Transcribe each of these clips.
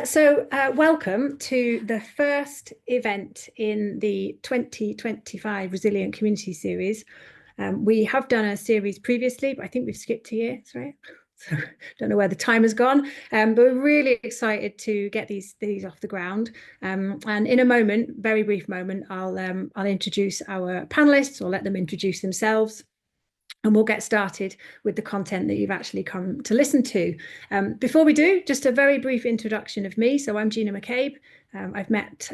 Welcome to the first event in the 2025 Resilient Community Series. We have done a series previously, but I think we've skipped a year, right? So don't know where the time has gone, but we're really excited to get these off the ground. And in a moment, very brief moment, I'll introduce our panelists, or let them introduce themselves. And we'll get started with the content that you've actually come to listen to. Before we do, just a very brief introduction of me. So I'm Gina McCabe. I've met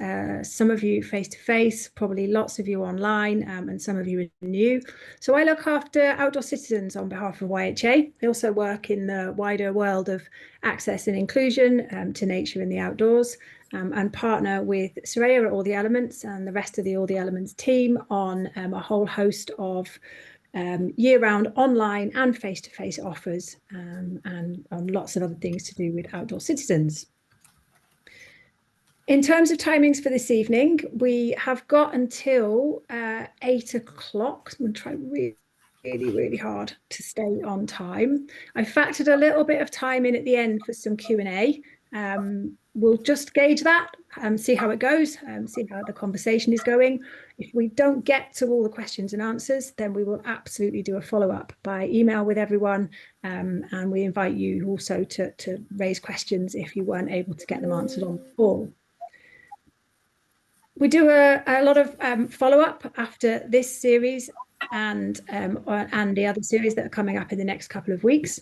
some of you face-to-face, probably lots of you online, and some of you are new. So I look after outdoor citizens on behalf of YHA. I also work in the wider world of access and inclusion to nature and the outdoors, and partner with Soraya at All the Elements and the rest of the All the Elements team on a whole host of year-round online and face-to-face offers, and lots of other things to do with outdoor citizens. In terms of timings for this evening, we have got until 8 o'clock. I'm going to try really hard to stay on time. I factored a little bit of time in at the end for some Q&A. We'll just gauge that and see how it goes, see how the conversation is going. If we don't get to all the questions and answers, then we will absolutely do a follow-up by email with everyone, and we invite you also to raise questions if you weren't able to get them answered on the call. We do a lot of follow-up after this series and the other series that are coming up in the next couple of weeks.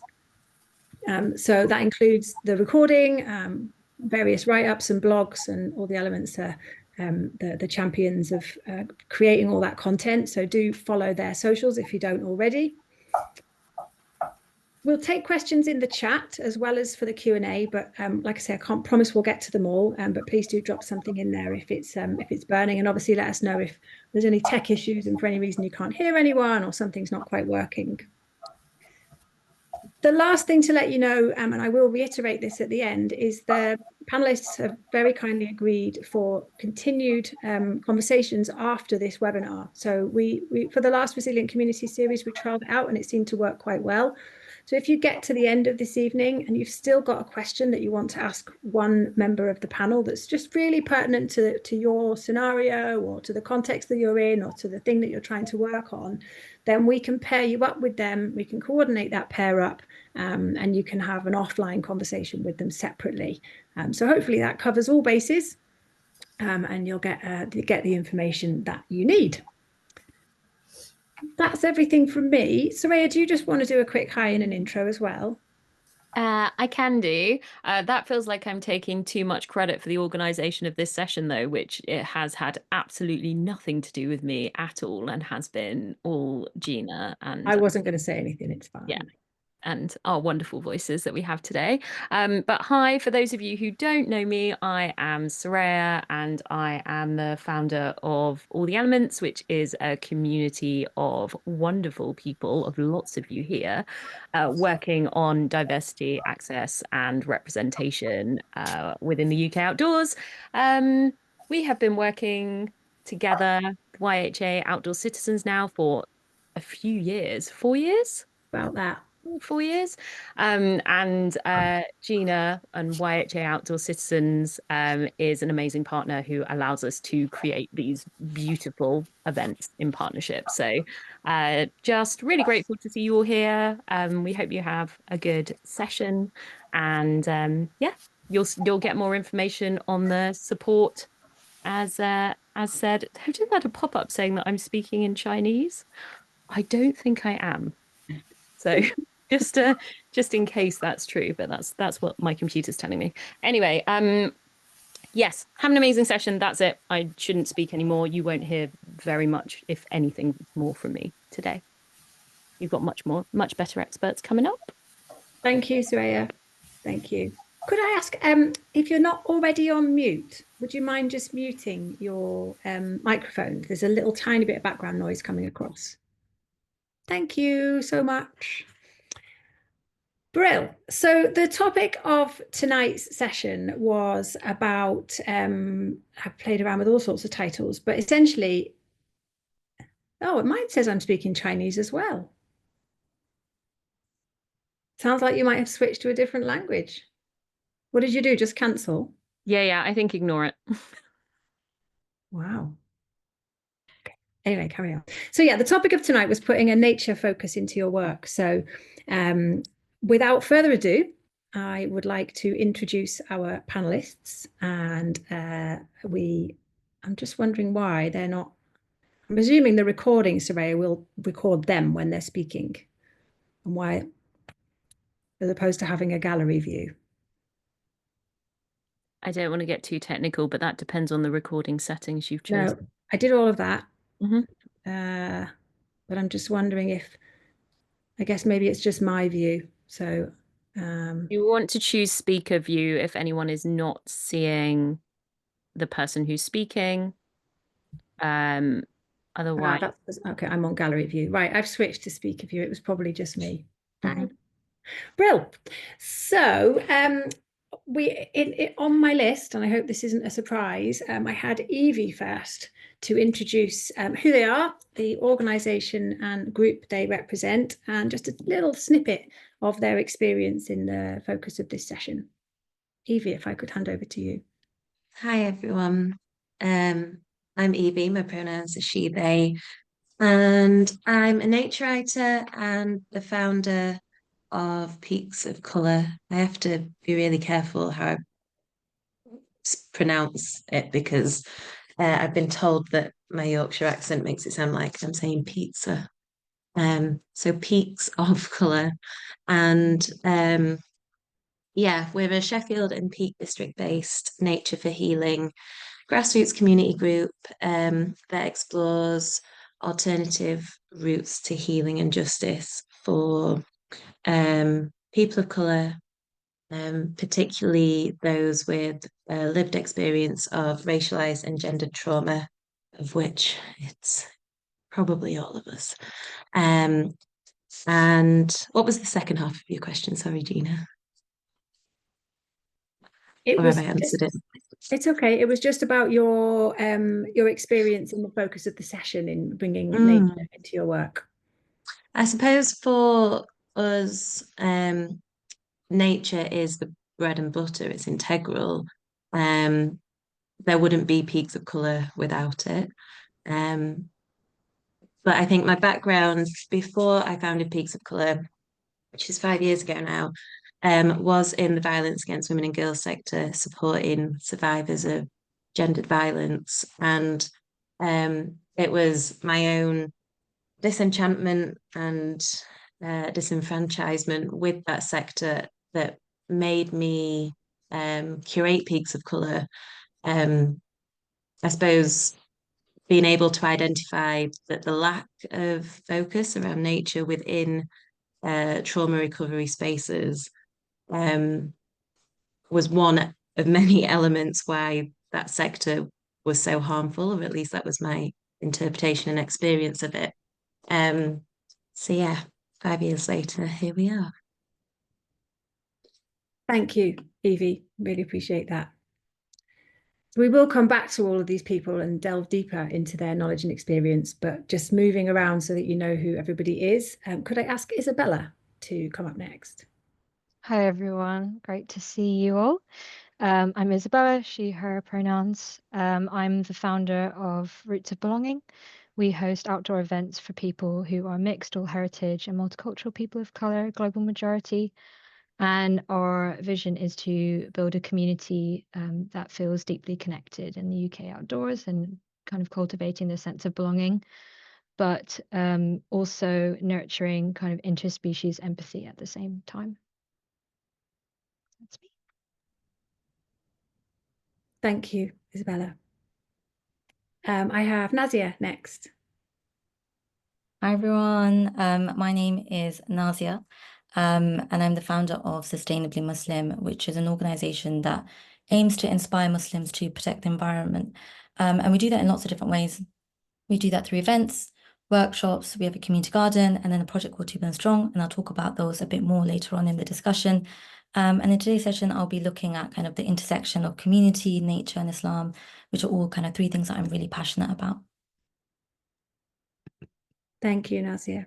So that includes the recording, various write-ups and blogs, and All the Elements are the champions of creating all that content. So do follow their socials if you don't already. We'll take questions in the chat as well as for the Q&A, but like I say, I can't promise we'll get to them all, but please do drop something in there if it's burning, and obviously let us know if there's any tech issues and for any reason you can't hear anyone or something's not quite working. The last thing to let you know, and I will reiterate this at the end, is the panelists have very kindly agreed for continued conversations after this webinar. So we for the last Resilient Community Series, we trialled it out and it seemed to work quite well. So if you get to the end of this evening and you've still got a question that you want to ask one member of the panel that's just really pertinent to your scenario or to the context that you're in or to the thing that you're trying to work on, then we can pair you up with them. We can coordinate that pair up, and you can have an offline conversation with them separately. So hopefully that covers all bases, and you'll get the information that you need. That's everything from me. Soraya, do you just want to do a quick hi and an intro as well? I can do. That feels like I'm taking too much credit for the organisation of this session, though, which it has had absolutely nothing to do with me at all and has been all Gina. And I wasn't going to say anything, it's fine. Yeah. And our wonderful voices that we have today. But hi, for those of you who don't know me, I am Soraya and I am the founder of All the Elements, which is a community of wonderful people, of lots of you here, working on diversity, access and representation within the UK outdoors. We have been working together, YHA Outdoor Citizens, now for a few years, 4 years? About that. 4 years. And Gina and YHA Outdoor Citizens is an amazing partner who allows us to create these beautiful events in partnership. So just really grateful to see you all here. We hope you have a good session, and yeah, you'll get more information on the support as said. I just had a pop-up saying that I'm speaking in Chinese. I don't think I am. So just in case that's true, but that's what my computer's telling me. Anyway, yes, have an amazing session. That's it. I shouldn't speak anymore. You won't hear very much, if anything, more from me today. You've got much better experts coming up. Thank you, Soraya. Thank you. Could I ask, if you're not already on mute, would you mind just muting your microphone? There's a little tiny bit of background noise coming across. Thank you so much. Brill. So the topic of tonight's session was about, I've played around with all sorts of titles, but essentially, oh, mine says I'm speaking Chinese as well. Sounds like you might have switched to a different language. What did you do? Just cancel? Yeah, I think ignore it. Wow. Anyway, carry on. So yeah, the topic of tonight was putting a nature focus into your work. So without further ado, I would like to introduce our panelists, and I'm just wondering why they're not. I'm assuming the recording surveyor will record them when they're speaking, and why, as opposed to having a gallery view. I don't want to get too technical, but that depends on the recording settings you've chosen. No, I did all of that, Mhm. but I'm just wondering if, I guess maybe it's just my view. So You want to choose speaker view if anyone is not seeing the person who's speaking. Otherwise, that's okay. I'm on gallery view. Right, I've switched to speaker view. It was probably just me. Mhm. Brill. So on my list, and I hope this isn't a surprise, I had Evie first to introduce who they are, the organisation and group they represent, and just a little snippet of their experience in the focus of this session. Evie, if I could hand over to you. Hi everyone. I'm Evie, my pronouns are she, they, and I'm a nature writer and the founder of Peaks of Colour. I have to be really careful how I pronounce it because I've been told that my Yorkshire accent makes it sound like I'm saying pizza. So Peaks of Colour. And yeah, we're a Sheffield and Peak District based nature for healing grassroots community group that explores alternative routes to healing and justice for people of colour, particularly those with lived experience of racialised and gendered trauma, of which it's probably all of us. And what was the second half of your question? Sorry, Gina. It Or have was I answered it? It's okay. It was just about your experience in the focus of the session in bringing nature into your work. I suppose for us, nature is the bread and butter, it's integral. There wouldn't be Peaks of Colour without it. But I think my background before I founded Peaks of Colour, which is 5 years ago now, was in the violence against women and girls sector, supporting survivors of gendered violence. And it was my own disenchantment and disenfranchisement with that sector that made me curate Peaks of Colour. I suppose being able to identify that the lack of focus around nature within trauma recovery spaces was one of many elements why that sector was so harmful, or at least that was my interpretation and experience of it. So yeah, 5 years later, here we are. Thank you, Evie. Really appreciate that. We will come back to all of these people and delve deeper into their knowledge and experience, but just moving around so that you know who everybody is. Could I ask Isabella to come up next? Hi, everyone. Great to see you all. I'm Isabella, she, her pronouns. I'm the founder of Roots of Belonging. We host outdoor events for people who are mixed, all heritage, and multicultural people of colour, global majority. And our vision is to build a community that feels deeply connected in the UK outdoors and kind of cultivating the sense of belonging, but also nurturing kind of interspecies empathy at the same time. That's me. Thank you, Isabella. I have Nazia next. Hi everyone, my name is Nazia, and I'm the founder of Sustainably Muslim, which is an organization that aims to inspire Muslims to protect the environment. And we do that in lots of different ways. We do that through events, workshops, we have a community garden, and then a project called 2 Billion Strong, and I'll talk about those a bit more later on in the discussion. And in today's session, I'll be looking at kind of the intersection of community, nature, and Islam, which are all kind of 3 things that I'm really passionate about. Thank you, Nazia.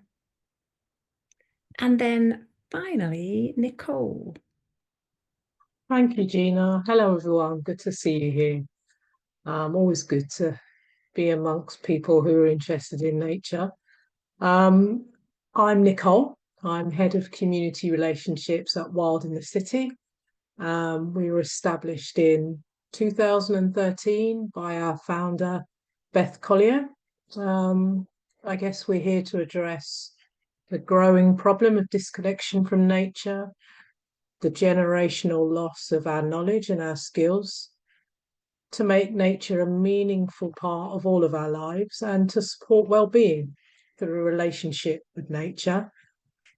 And then finally, Nicole. Thank you, Gina. Hello, everyone. Good to see you here. Always good to be amongst people who are interested in nature. I'm Nicole. I'm head of community relationships at Wild in the City. We were established in 2013 by our founder, Beth Collier. I guess we're here to address the growing problem of disconnection from nature, the generational loss of our knowledge and our skills, to make nature a meaningful part of all of our lives and to support well-being through a relationship with nature.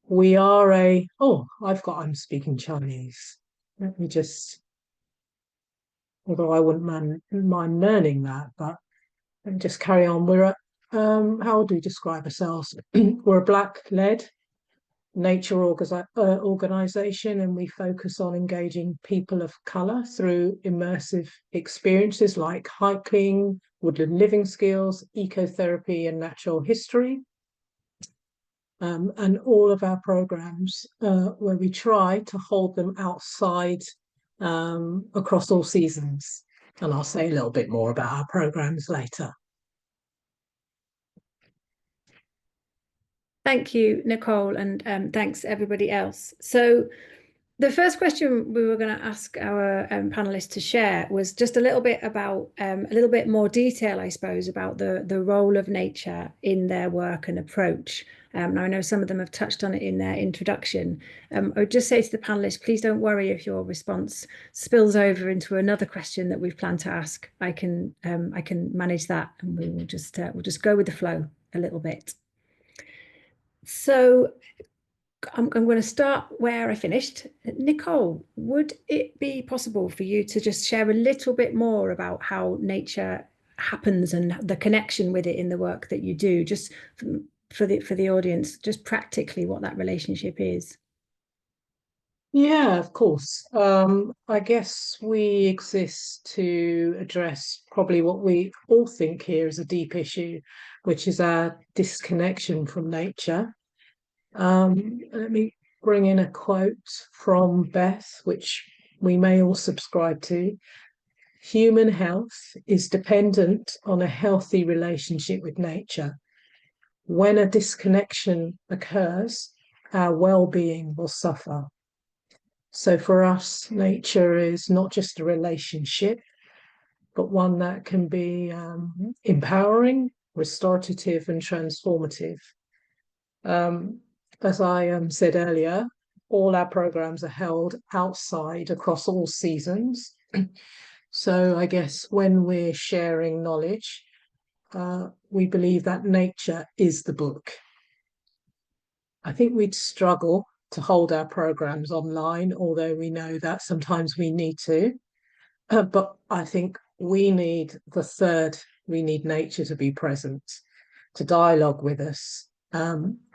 We are I'm speaking Chinese. Let me just, although I wouldn't mind learning that, but let me just carry on. We're how do we describe ourselves? We're a Black-led nature organization, and we focus on engaging people of color through immersive experiences like hiking, woodland living skills, ecotherapy, and natural history. And all of our programs where we try to hold them outside across all seasons. And I'll say a little bit more about our programs later. Thank you, Nicole, and thanks everybody else. So the first question we were going to ask our panelists to share was just a little bit about a little bit more detail, I suppose, about the role of nature in their work and approach. Now, I know some of them have touched on it in their introduction. I would just say to the panelists, please don't worry if your response spills over into another question that we've planned to ask. I can manage that, and we will we'll just go with the flow a little bit. So I'm going to start where I finished. Nicole, would it be possible for you to just share a little bit more about how nature happens and the connection with it in the work that you do, just for the audience, just practically what that relationship is? Yeah, of course. I guess we exist to address probably what we all think here is a deep issue, which is our disconnection from nature. Let me bring in a quote from Beth, which we may all subscribe to. Human health is dependent on a healthy relationship with nature. When a disconnection occurs, our well-being will suffer. So for us, nature is not just a relationship, but one that can be empowering, restorative, and transformative. As I said earlier, all our programs are held outside across all seasons. So I guess when we're sharing knowledge, we believe that nature is the book. I think we'd struggle to hold our programs online, although we know that sometimes we need to. But I think we need we need nature to be present, to dialogue with us.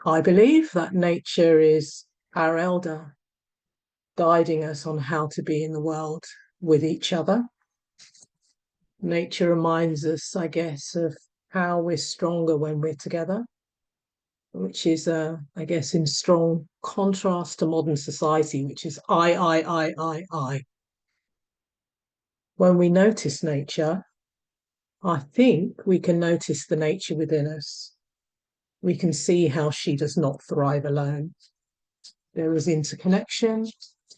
I believe that nature is our elder, guiding us on how to be in the world with each other. Nature reminds us, I guess, of how we're stronger when we're together, which is, I guess, in strong contrast to modern society, which is I. When we notice nature, I think we can notice the nature within us. We can see how she does not thrive alone. There is interconnection,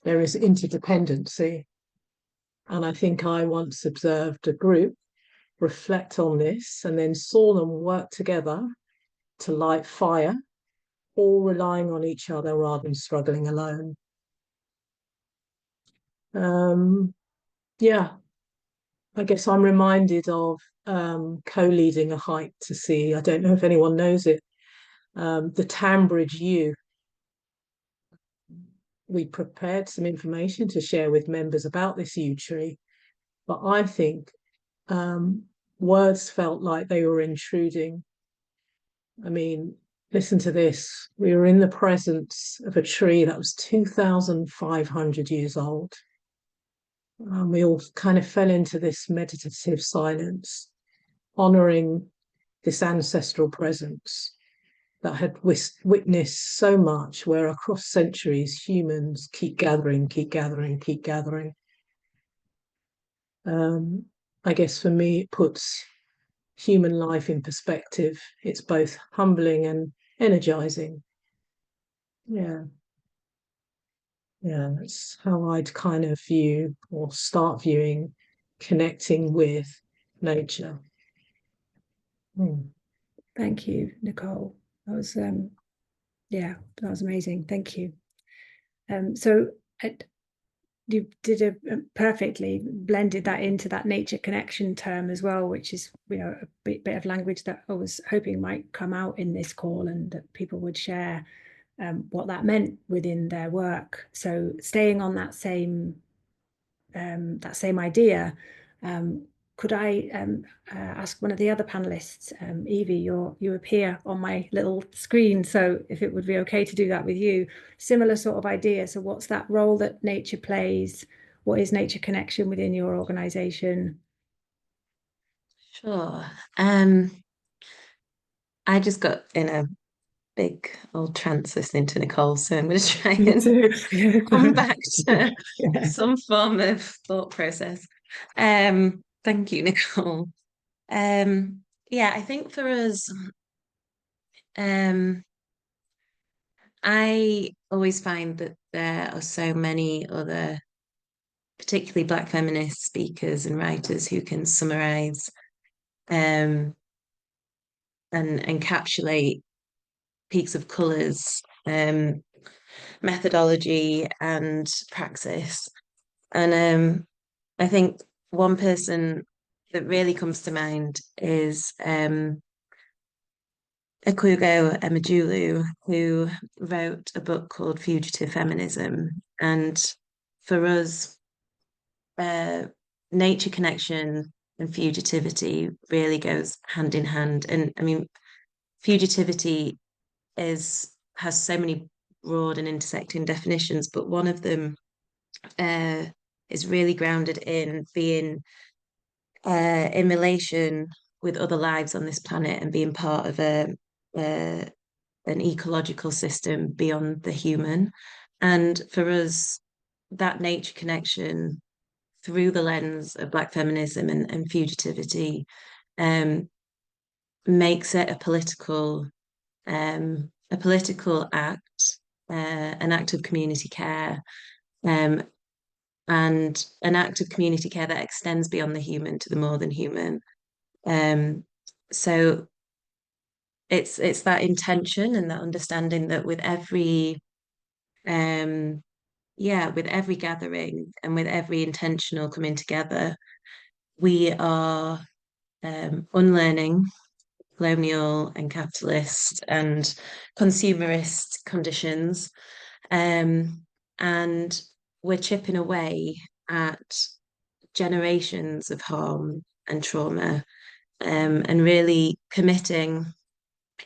there is interdependency. And I think I once observed a group reflect on this and then saw them work together to light fire, all relying on each other rather than struggling alone. Yeah, I guess I'm reminded of co-leading a hike to see, I don't know if anyone knows it, the Tambridge Yew. We prepared some information to share with members about this yew tree, but I think words felt like they were intruding. I mean, listen to this. We were in the presence of a tree that was 2,500 years old. We all kind of fell into this meditative silence, honouring this ancestral presence that had witnessed so much, where across centuries humans keep gathering, keep gathering, keep gathering. I guess for me, it puts human life in perspective. It's both humbling and energizing. Yeah. Yeah, that's how I'd kind of view or start viewing connecting with nature. Thank you, Nicole. That was yeah, that was amazing. Thank you. So you did a perfectly blended that into that nature connection term as well, which is, you know, a bit of language that I was hoping might come out in this call and that people would share what that meant within their work. So staying on that same idea, could I ask one of the other panelists, Evie, you appear on my little screen, so if it would be okay to do that with you, similar sort of idea. So what's that role that nature plays? What is nature connection within your organisation? Sure. I just got in a big old trance listening to Nicole, so I'm going to try and come back to some form of thought process. Thank you, Nicole. Yeah, I think for us, I always find that there are so many other, particularly Black feminist speakers and writers who can summarize and encapsulate peaks of colours, methodology and praxis. And I think one person that really comes to mind is Ekugo Emejulu, who wrote a book called Fugitive Feminism. And for us, nature connection and fugitivity really goes hand in hand. And I mean, fugitivity has so many broad and intersecting definitions, but one of them is really grounded in being in relation with other lives on this planet and being part of an ecological system beyond the human. And for us, that nature connection through the lens of Black feminism and fugitivity makes it a political act, an act of community care, and an act of community care that extends beyond the human to the more than human. So it's that intention and that understanding that with every with every gathering and with every intentional coming together, we are unlearning colonial and capitalist and consumerist conditions, and we're chipping away at generations of harm and trauma, and really committing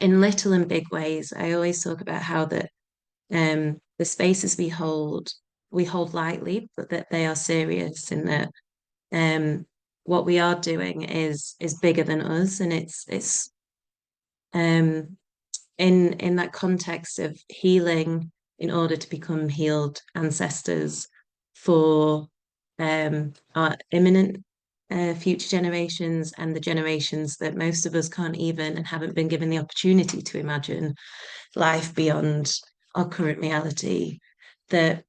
in little and big ways. I always talk about how that the spaces we hold lightly, but that they are serious, and that what we are doing is bigger than us, and it's in that context of healing in order to become healed ancestors for our imminent future generations and the generations that most of us can't even and haven't been given the opportunity to imagine life beyond our current reality. That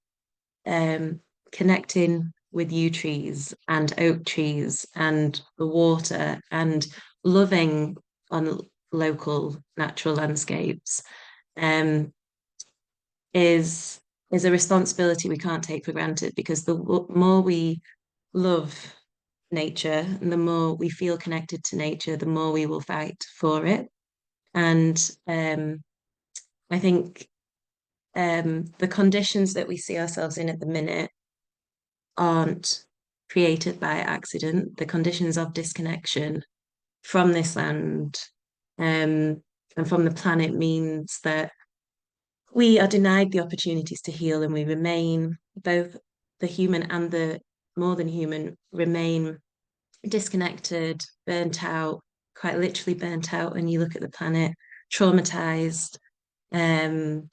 connecting with yew trees and oak trees and the water and loving on local natural landscapes is a responsibility we can't take for granted, because the more we love nature and the more we feel connected to nature, the more we will fight for it. And I think the conditions that we see ourselves in at the minute aren't created by accident. The conditions of disconnection from this land and from the planet means that we are denied the opportunities to heal, and we remain, both the human and the more than human, remain disconnected, burnt out, quite literally burnt out when you look at the planet, traumatized, and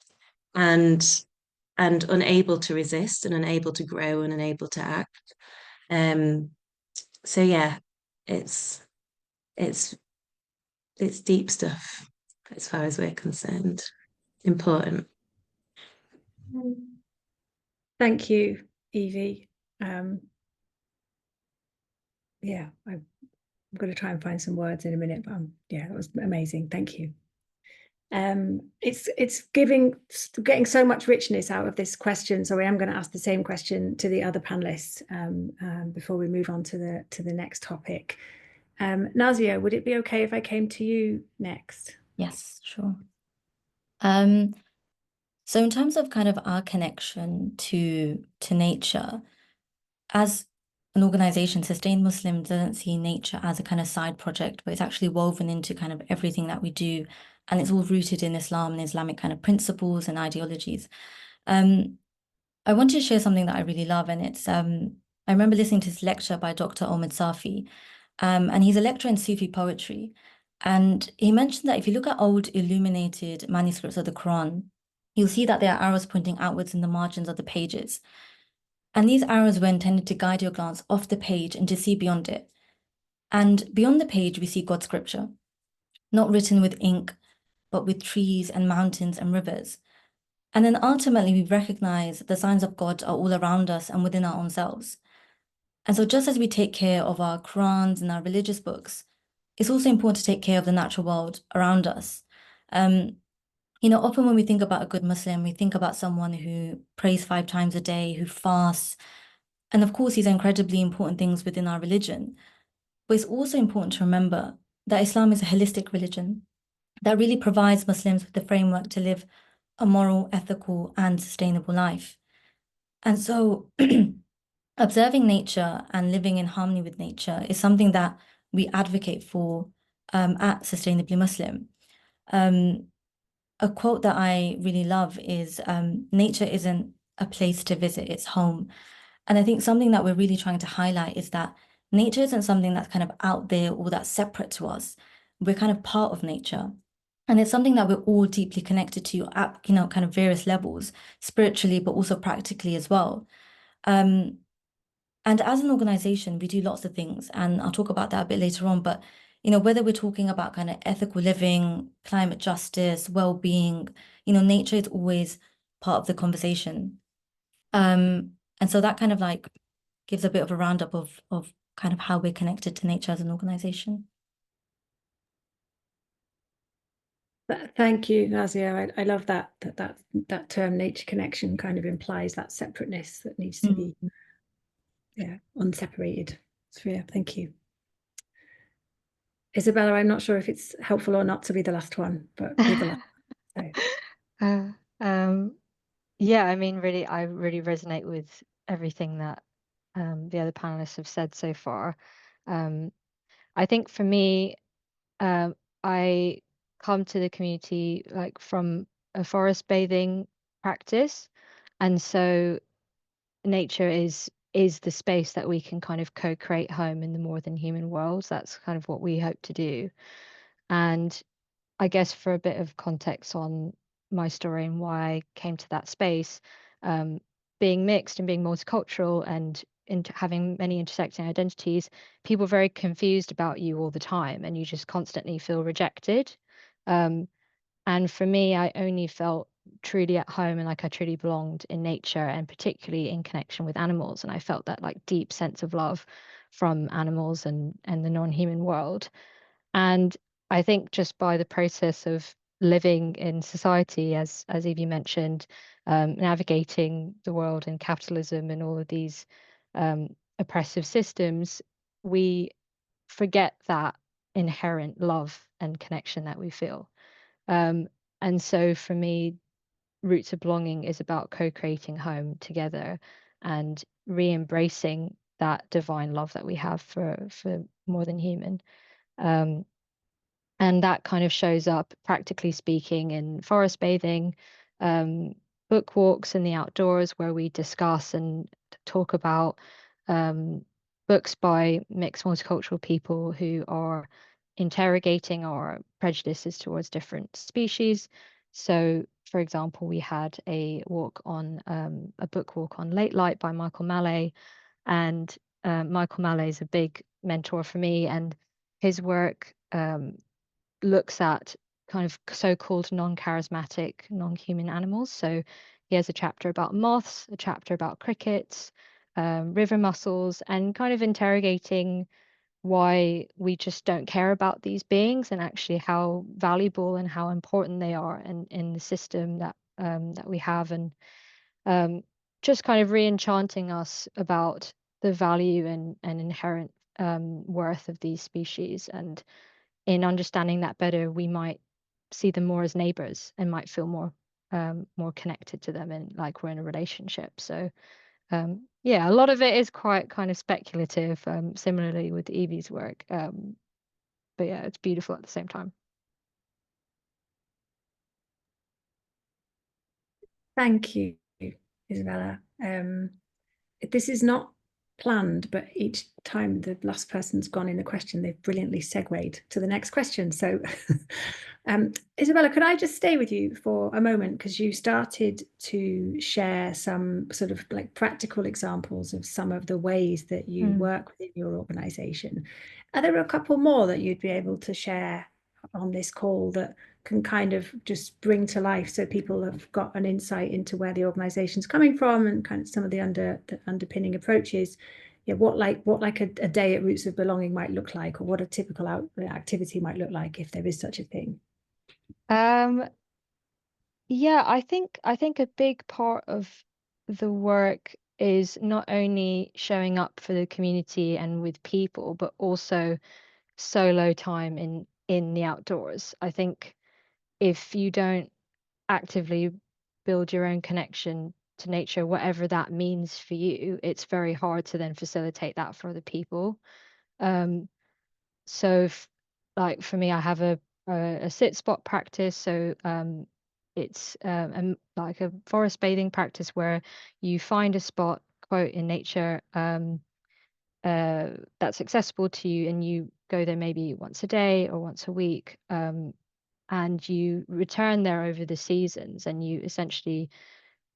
unable to resist and unable to grow and unable to act. So yeah, it's deep stuff as far as we're concerned. Important. Thank you, Evie. Yeah, I'm going to try and find some words in a minute, but yeah, that was amazing. Thank you. It's getting so much richness out of this question. So I am going to ask the same question to the other panelists before we move on to the next topic. Nazia, would it be okay if I came to you next? Yes, sure. So in terms of kind of our connection to nature, as an organization, Sustained Muslim doesn't see nature as a kind of side project, but it's actually woven into kind of everything that we do. And it's all rooted in Islam and Islamic kind of principles and ideologies. I want to share something that I really love, and it's I remember listening to this lecture by Dr. Omid Safi, and he's a lecturer in Sufi poetry. And he mentioned that if you look at old illuminated manuscripts of the Quran, you'll see that there are arrows pointing outwards in the margins of the pages. And these arrows were intended to guide your glance off the page and to see beyond it. And beyond the page, we see God's scripture, not written with ink, but with trees and mountains and rivers. And then ultimately, we recognize the signs of God are all around us and within our own selves. And so just as we take care of our Qurans and our religious books, it's also important to take care of the natural world around us. Often when we think about a good Muslim, we think about someone who prays 5 times a day, who fasts. And of course, these are incredibly important things within our religion. But it's also important to remember that Islam is a holistic religion that really provides Muslims with the framework to live a moral, ethical, and sustainable life. And so observing nature and living in harmony with nature is something that we advocate for at Sustainably Muslim. A quote that I really love is, nature isn't a place to visit, it's home. And I think something that we're really trying to highlight is that nature isn't something that's kind of out there or that's separate to us. We're kind of part of nature. And it's something that we're all deeply connected to at, kind of various levels, spiritually, but also practically as well. And as an organization, we do lots of things, and I'll talk about that a bit later on, but whether we're talking about kind of ethical living, climate justice, well-being, nature is always part of the conversation. And so that kind of like gives a bit of a roundup of kind of how we're connected to nature as an organization. Thank you, Nazia. I love that term nature connection kind of implies that separateness that needs to be unseparated. So yeah, thank you. Isabella, I'm not sure if it's helpful or not to be the last one, but be the last one. So. Yeah, I mean, really, I really resonate with everything that the other panelists have said so far. I think for me, I come to the community like from a forest bathing practice, and so nature is the space that we can kind of co-create home in the more than human world. That's kind of what we hope to do. And I guess for a bit of context on my story and why I came to that space, being mixed and being multicultural and having many intersecting identities, people are very confused about you all the time, and you just constantly feel rejected. And for me, I only felt truly at home and like I truly belonged in nature, and particularly in connection with animals. And I felt that like deep sense of love from animals and the non-human world. And I think just by the process of living in society, as Evie mentioned, navigating the world in capitalism and all of these oppressive systems, we forget that inherent love and connection that we feel. And so for me, Roots of Belonging is about co-creating home together and re-embracing that divine love that we have for more than human. And that kind of shows up, practically speaking, in forest bathing, book walks in the outdoors, where we discuss and talk about books by mixed multicultural people who are interrogating our prejudices towards different species. So, for example, we had a book walk on Late Light by Michael Malley, and Michael Malley is a big mentor for me, and his work looks at kind of so-called non-charismatic, non-human animals. So he has a chapter about moths, a chapter about crickets, river mussels, and kind of interrogating why we just don't care about these beings, and actually how valuable and how important they are in the system that we have, and just kind of re-enchanting us about the value and inherent worth of these species. And in understanding that better, we might see them more as neighbors and might feel more connected to them, and like we're in a relationship. So yeah, a lot of it is quite kind of speculative, similarly with Evie's work. But yeah, it's beautiful at the same time. Thank you, Isabella. This is not planned, but each time the last person's gone in the question, they've brilliantly segued to the next question. So Isabella, could I just stay with you for a moment, because you started to share some sort of like practical examples of some of the ways that you work within your organization. Are there a couple more that you'd be able to share on this call that can kind of just bring to life, so people have got an insight into where the organization's coming from and kind of some of the underpinning approaches? Yeah, what like a day at Roots of Belonging might look like, or what a typical activity might look like, if there is such a thing? Yeah, I think a big part of the work is not only showing up for the community and with people, but also solo time in the outdoors. I think if you don't actively build your own connection to nature, whatever that means for you, it's very hard to then facilitate that for other people. So like for me, I have a sit spot practice. So it's like a forest bathing practice where you find a spot, quote, in nature that's accessible to you, and you go there maybe once a day or once a week, and you return there over the seasons, and you essentially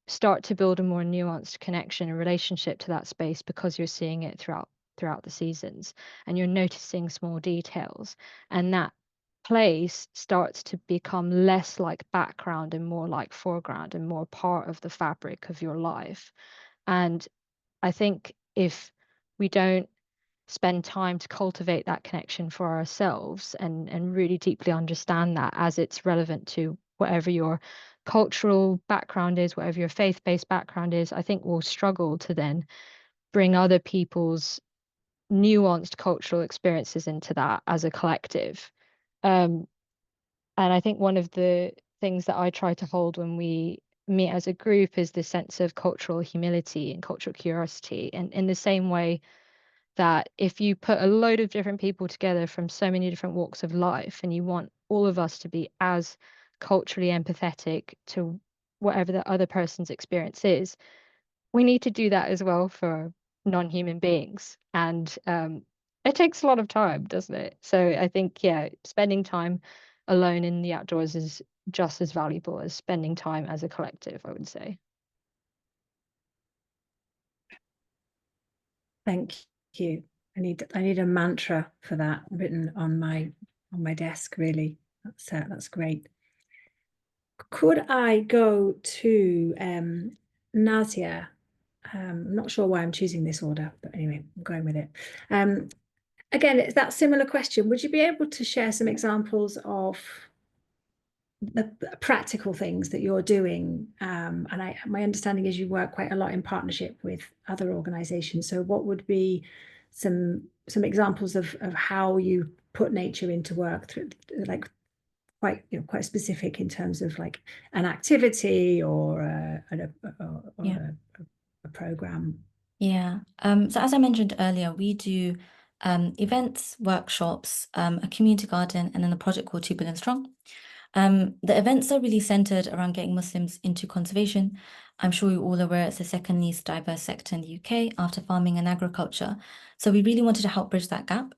start to build a more nuanced connection and relationship to that space, because you're seeing it throughout the seasons, and you're noticing small details, and that place starts to become less like background and more like foreground and more part of the fabric of your life. And I think if we don't spend time to cultivate that connection for ourselves, and really deeply understand that as it's relevant to whatever your cultural background is, whatever your faith-based background is, I think we'll struggle to then bring other people's nuanced cultural experiences into that as a collective. And I think one of the things that I try to hold when we meet as a group is this sense of cultural humility and cultural curiosity. And in the same way that if you put a load of different people together from so many different walks of life, and you want all of us to be as culturally empathetic to whatever the other person's experience is, we need to do that as well for non-human beings. And it takes a lot of time, doesn't it? So I think, yeah, spending time alone in the outdoors is just as valuable as spending time as a collective, I would say. Thank you. I need a mantra for that written on my desk, really. That's great. Could I go to Nazia? I'm not sure why I'm choosing this order, but anyway, I'm going with it. Again, it's that similar question. Would you be able to share some examples of the practical things that you're doing? And my understanding is you work quite a lot in partnership with other organizations. So what would be some examples of how you put nature into work, through like quite specific in terms of like an activity or a program? Yeah. So as I mentioned earlier, we do events, workshops, a community garden, and then a project called 2 Billion Strong. The events are really centered around getting Muslims into conservation. I'm sure you're all aware it's the second least diverse sector in the UK after farming and agriculture. So we really wanted to help bridge that gap.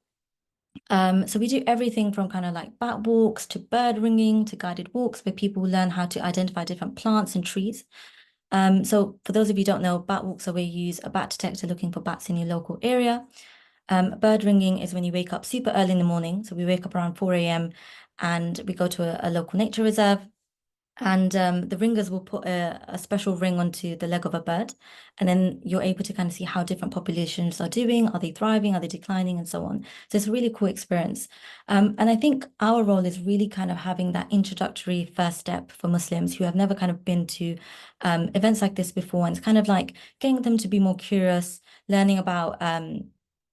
So we do everything from kind of like bat walks to bird ringing to guided walks where people learn how to identify different plants and trees. So for those of you who don't know, bat walks are where you use a bat detector looking for bats in your local area. Bird ringing is when you wake up super early in the morning. So we wake up around 4 a.m. and we go to a local nature reserve. And the ringers will put a special ring onto the leg of a bird. And then you're able to kind of see how different populations are doing. Are they thriving? Are they declining? And so on. So it's a really cool experience. And I think our role is really kind of having that introductory first step for Muslims who have never kind of been to events like this before. And it's kind of like getting them to be more curious, learning about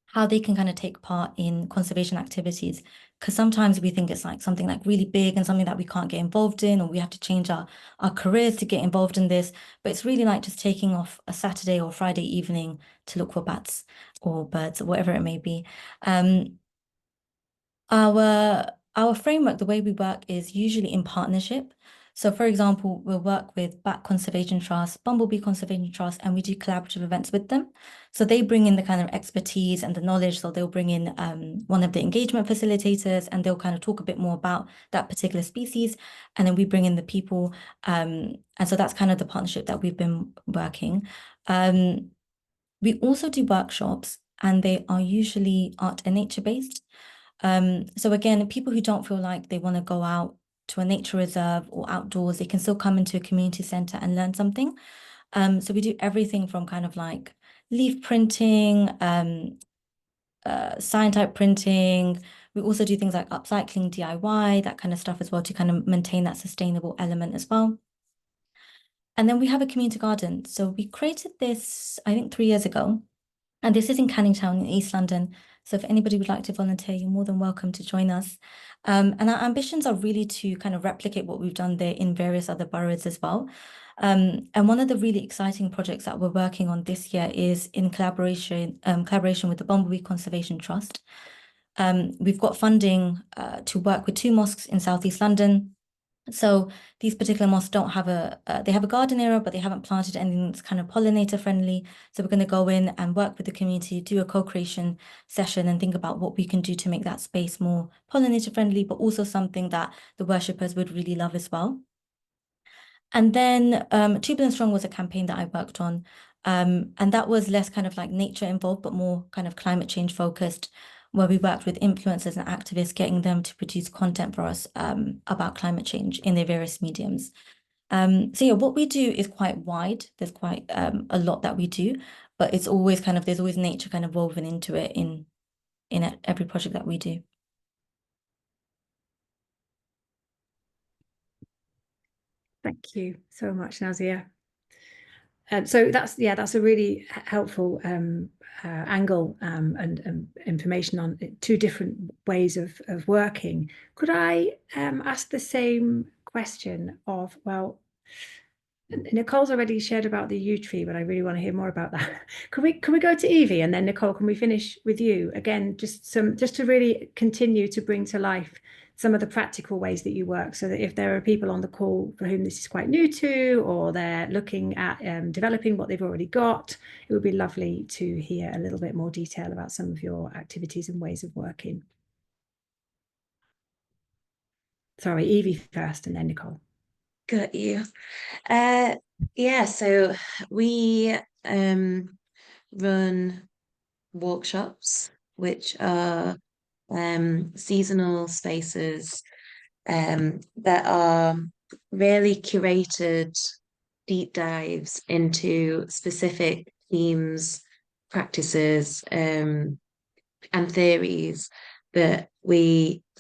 how they can kind of take part in conservation activities. Because sometimes we think it's like something like really big and something that we can't get involved in, or we have to change our careers to get involved in this. But it's really like just taking off a Saturday or Friday evening to look for bats or birds or whatever it may be. Our framework, the way we work is usually in partnership. So for example, we'll work with Bat Conservation Trust, Bumblebee Conservation Trust, and we do collaborative events with them. So they bring in the kind of expertise and the knowledge. So they'll bring in one of the engagement facilitators and they'll kind of talk a bit more about that particular species. And then we bring in the people. And so that's kind of the partnership that we've been working. We also do workshops and they are usually art and nature based. So again, people who don't feel like they want to go out to a nature reserve or outdoors, they can still come into a community center and learn something. So we do everything from kind of like leaf printing, sign type printing. We also do things like upcycling, DIY, that kind of stuff as well to kind of maintain that sustainable element as well. And then we have a community garden. So we created this, I think 3 years ago, and this is in Canning Town in East London. So if anybody would like to volunteer, you're more than welcome to join us. And our ambitions are really to kind of replicate what we've done there in various other boroughs as well. And one of the really exciting projects that we're working on this year is in collaboration with the Bumblebee Conservation Trust. We've got funding to work with 2 mosques in Southeast London. So these particular mosques don't have they have a garden area, but they haven't planted anything that's kind of pollinator friendly. So we're going to go in and work with the community, do a co-creation session and think about what we can do to make that space more pollinator friendly, but also something that the worshippers would really love as well. And then 2 Billion Strong was a campaign that I worked on. And that was less kind of like nature involved, but more kind of climate change focused, where we worked with influencers and activists, getting them to produce content for us about climate change in their various mediums. So yeah, what we do is quite wide. There's quite a lot that we do, but it's always kind of, there's always nature kind of woven into it in every project that we do. Thank you so much, Nazia. So that's a really helpful angle and information on 2 different ways of working. Could I ask the same question of, well, Nicole's already shared about the yew tree, but I really want to hear more about that. Can we go to Evie, and then Nicole, can we finish with you again? Just to really continue to bring to life some of the practical ways that you work, so that if there are people on the call for whom this is quite new to, or they're looking at developing what they've already got, it would be lovely to hear a little bit more detail about some of your activities and ways of working. Sorry, Evie first, and then Nicole. Got you. Yeah, so we run walkshops, which are seasonal spaces that are really curated deep dives into specific themes, practices, and theories that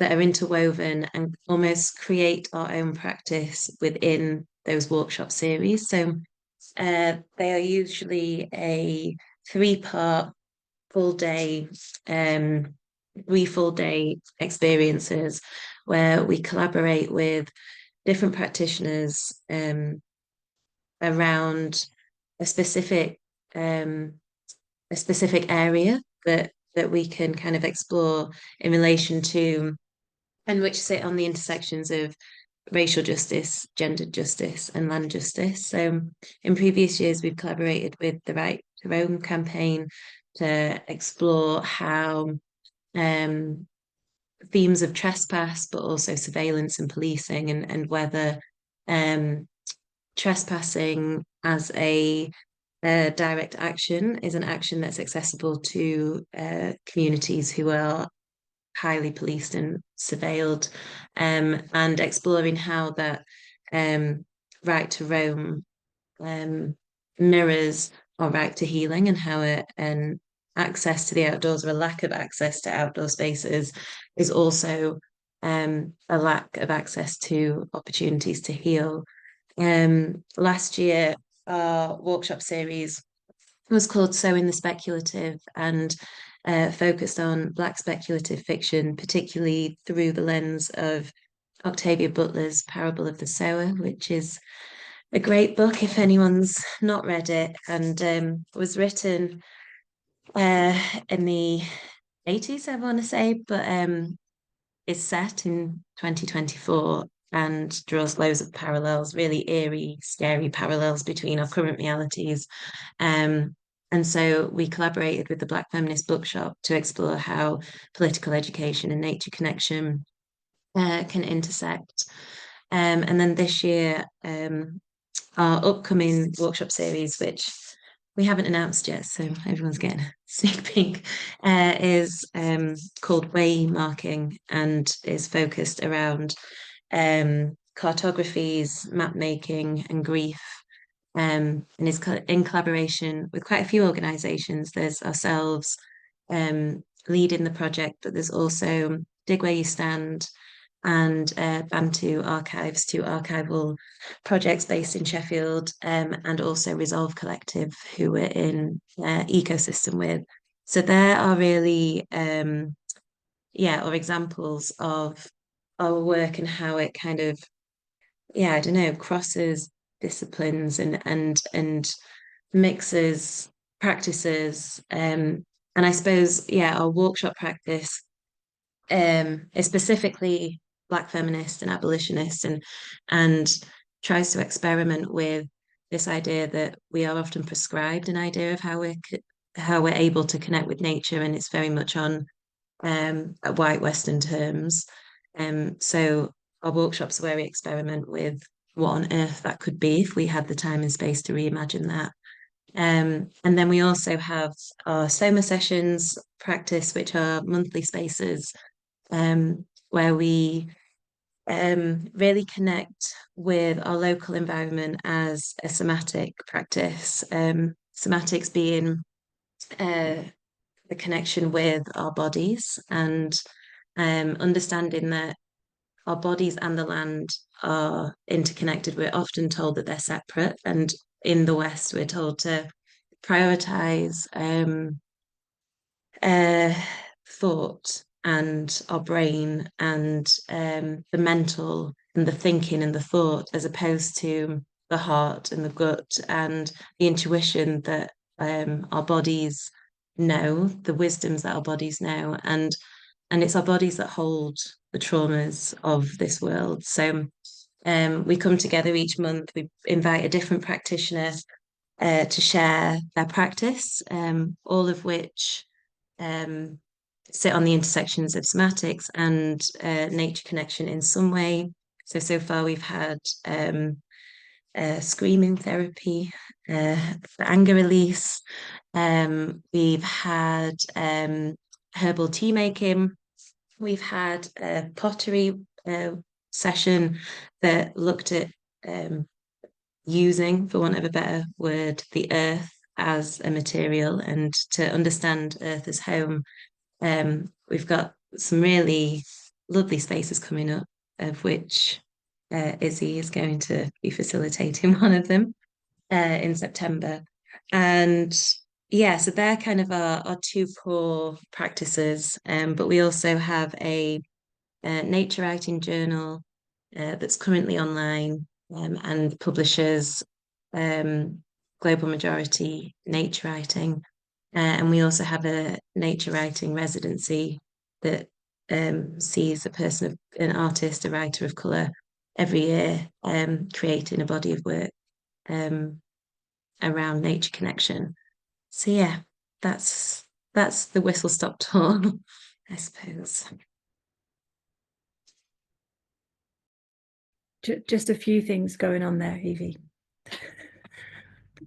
are interwoven and almost create our own practice within those workshop series. So they are usually a 3-part full day, 3 full day experiences where we collaborate with different practitioners around a specific area that we can kind of explore in relation to, and which sit on the intersections of racial justice, gender justice, and land justice. So in previous years, we've collaborated with the Right to Roam campaign to explore how themes of trespass, but also surveillance and policing, and whether trespassing as a direct action is an action that's accessible to communities who are highly policed and surveilled, and exploring how that right to roam mirrors our right to healing, and how an access to the outdoors, or a lack of access to outdoor spaces, is also a lack of access to opportunities to heal. Last year, our workshop series was called Sowing the Speculative, and focused on Black speculative fiction, particularly through the lens of Octavia Butler's Parable of the Sower, which is a great book if anyone's not read it, and was written in the 80s, I want to say, but is set in 2024 and draws loads of parallels, really eerie, scary parallels between our current realities. And so we collaborated with the Black Feminist Bookshop to explore how political education and nature connection can intersect. And then this year, our upcoming workshop series, which we haven't announced yet, so everyone's getting a sneak peek, is called Way Marking, and is focused around cartographies, map making, and grief, and is in collaboration with quite a few organisations. There's ourselves leading the project, but there's also Dig Where You Stand and Bantu Archives, two archival projects based in Sheffield, and also Resolve Collective, who we're in ecosystem with. So there are really, or examples of our work and how it kind of, I don't know, crosses disciplines and mixes practices. And I suppose, our workshop practice is specifically Black feminist and abolitionist, and tries to experiment with this idea that we are often prescribed an idea of how we're able to connect with nature, and it's very much on white Western terms. So our workshops are where we experiment with what on earth that could be if we had the time and space to reimagine that. And then we also have our Soma sessions practice, which are monthly spaces where we really connect with our local environment as a somatic practice. Somatics being the connection with our bodies, and understanding that our bodies and the land are interconnected. We're often told that they're separate, and in the West, we're told to prioritize thought and our brain and the mental and the thinking and the thought, as opposed to the heart and the gut and the intuition that our bodies know, the wisdoms that our bodies know, and it's our bodies that hold the traumas of this world. So we come together each month, we invite a different practitioner to share their practice, all of which sit on the intersections of somatics and nature connection in some way. So far we've had screaming therapy for anger release. We've had herbal tea making. We've had a pottery session that looked at using, for want of a better word, the earth as a material, and to understand earth as home. We've got some really lovely spaces coming up, of which Izzy is going to be facilitating one of them in September. And so they're kind of our two core practices. But we also have a nature writing journal that's currently online, and publishes Global Majority Nature Writing. And we also have a nature writing residency that sees an artist, a writer of colour, every year creating a body of work around nature connection. So that's the whistle stop tour, I suppose. Just a few things going on there, Evie.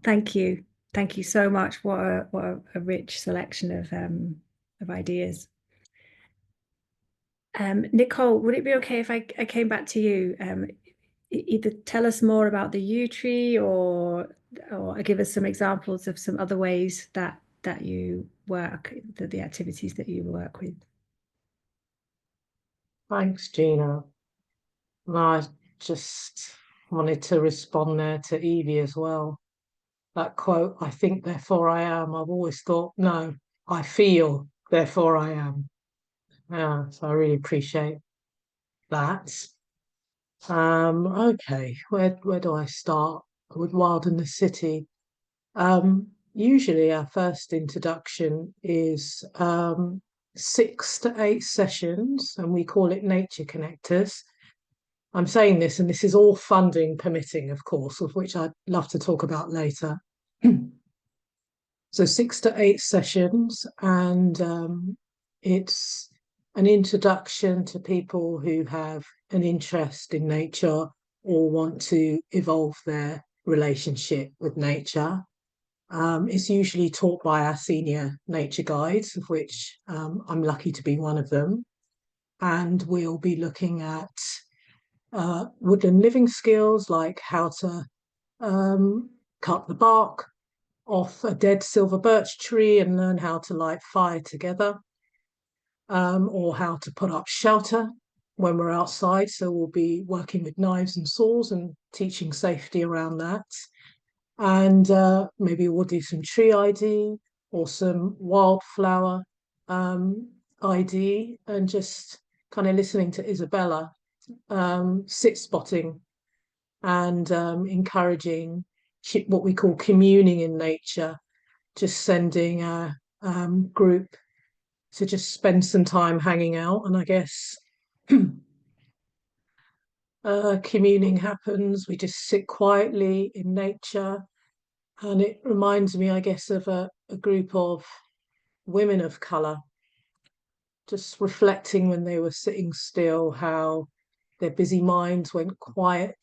Thank you. Thank you so much. What a rich selection of ideas. Nicole, would it be okay if I came back to you? Either tell us more about the yew tree or give us some examples of some other ways that you work, the activities that you work with. Thanks, Gina. No, I just wanted to respond there to Evie as well. That quote, I think, therefore I am. I've always thought, no, I feel, therefore I am. Yeah, so I really appreciate that. Okay, where do I start? With Wild in the City. Usually our first introduction is 6 to 8 sessions, and we call it Nature Connectors. I'm saying this, and this is all funding permitting, of course, of which I'd love to talk about later. So 6 to 8 sessions, and it's an introduction to people who have an interest in nature or want to evolve their relationship with nature. It's usually taught by our senior nature guides, of which I'm lucky to be one of them. And we'll be looking at woodland living skills, like how to cut the bark off a dead silver birch tree and learn how to light fire together, or how to put up shelter when we're outside. So we'll be working with knives and saws and teaching safety around that. And maybe we'll do some tree ID or some wildflower ID, and just kind of listening to Isabella, sit spotting and encouraging what we call communing in nature, just sending a group to just spend some time hanging out. And I guess communing happens, we just sit quietly in nature. And it reminds me, I guess, of a group of women of colour, just reflecting when they were sitting still, how their busy minds went quiet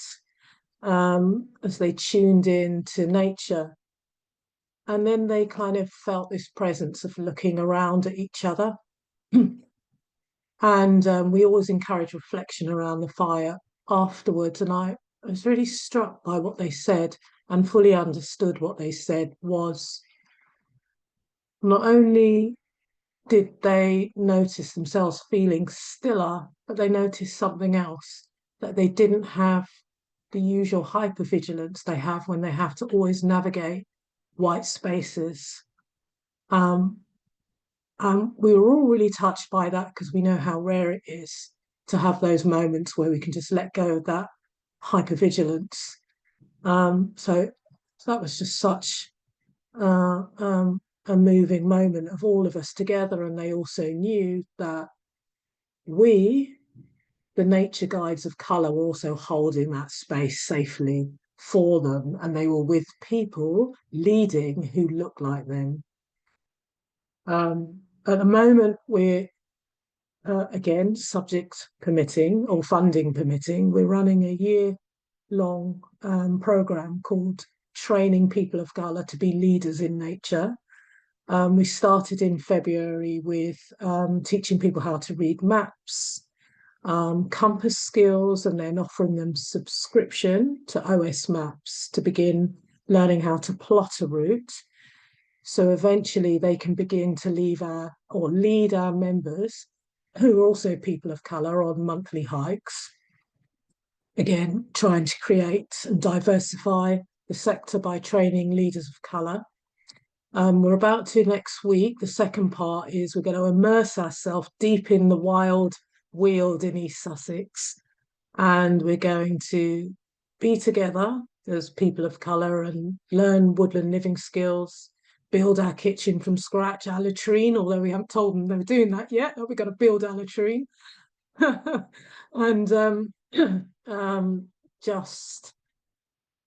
as they tuned in to nature. And then they kind of felt this presence of looking around at each other. And we always encourage reflection around the fire afterwards. And I was really struck by what they said, and fully understood what they said was, not only did they notice themselves feeling stiller, but they noticed something else, that they didn't have the usual hypervigilance they have when they have to always navigate white spaces. We were all really touched by that, because we know how rare it is to have those moments where we can just let go of that hypervigilance. So that was just such a moving moment of all of us together. And they also knew that we, the nature guides of colour, were also holding that space safely for them, and they were with people leading who look like them. At the moment, we're again, subject permitting or funding permitting, we're running a year-long programme called Training People of Colour to be Leaders in Nature. We started in February with teaching people how to read maps, compass skills, and then offering them subscription to OS Maps to begin learning how to plot a route. So eventually they can begin to lead our members, who are also people of colour, on monthly hikes. Again, trying to create and diversify the sector by training leaders of colour. We're about to next week. The second part is we're going to immerse ourselves deep in the wild weald in East Sussex, and we're going to be together as people of colour and learn woodland living skills, build our kitchen from scratch, our latrine, although we haven't told them they were doing that yet. We've got to build our latrine. And just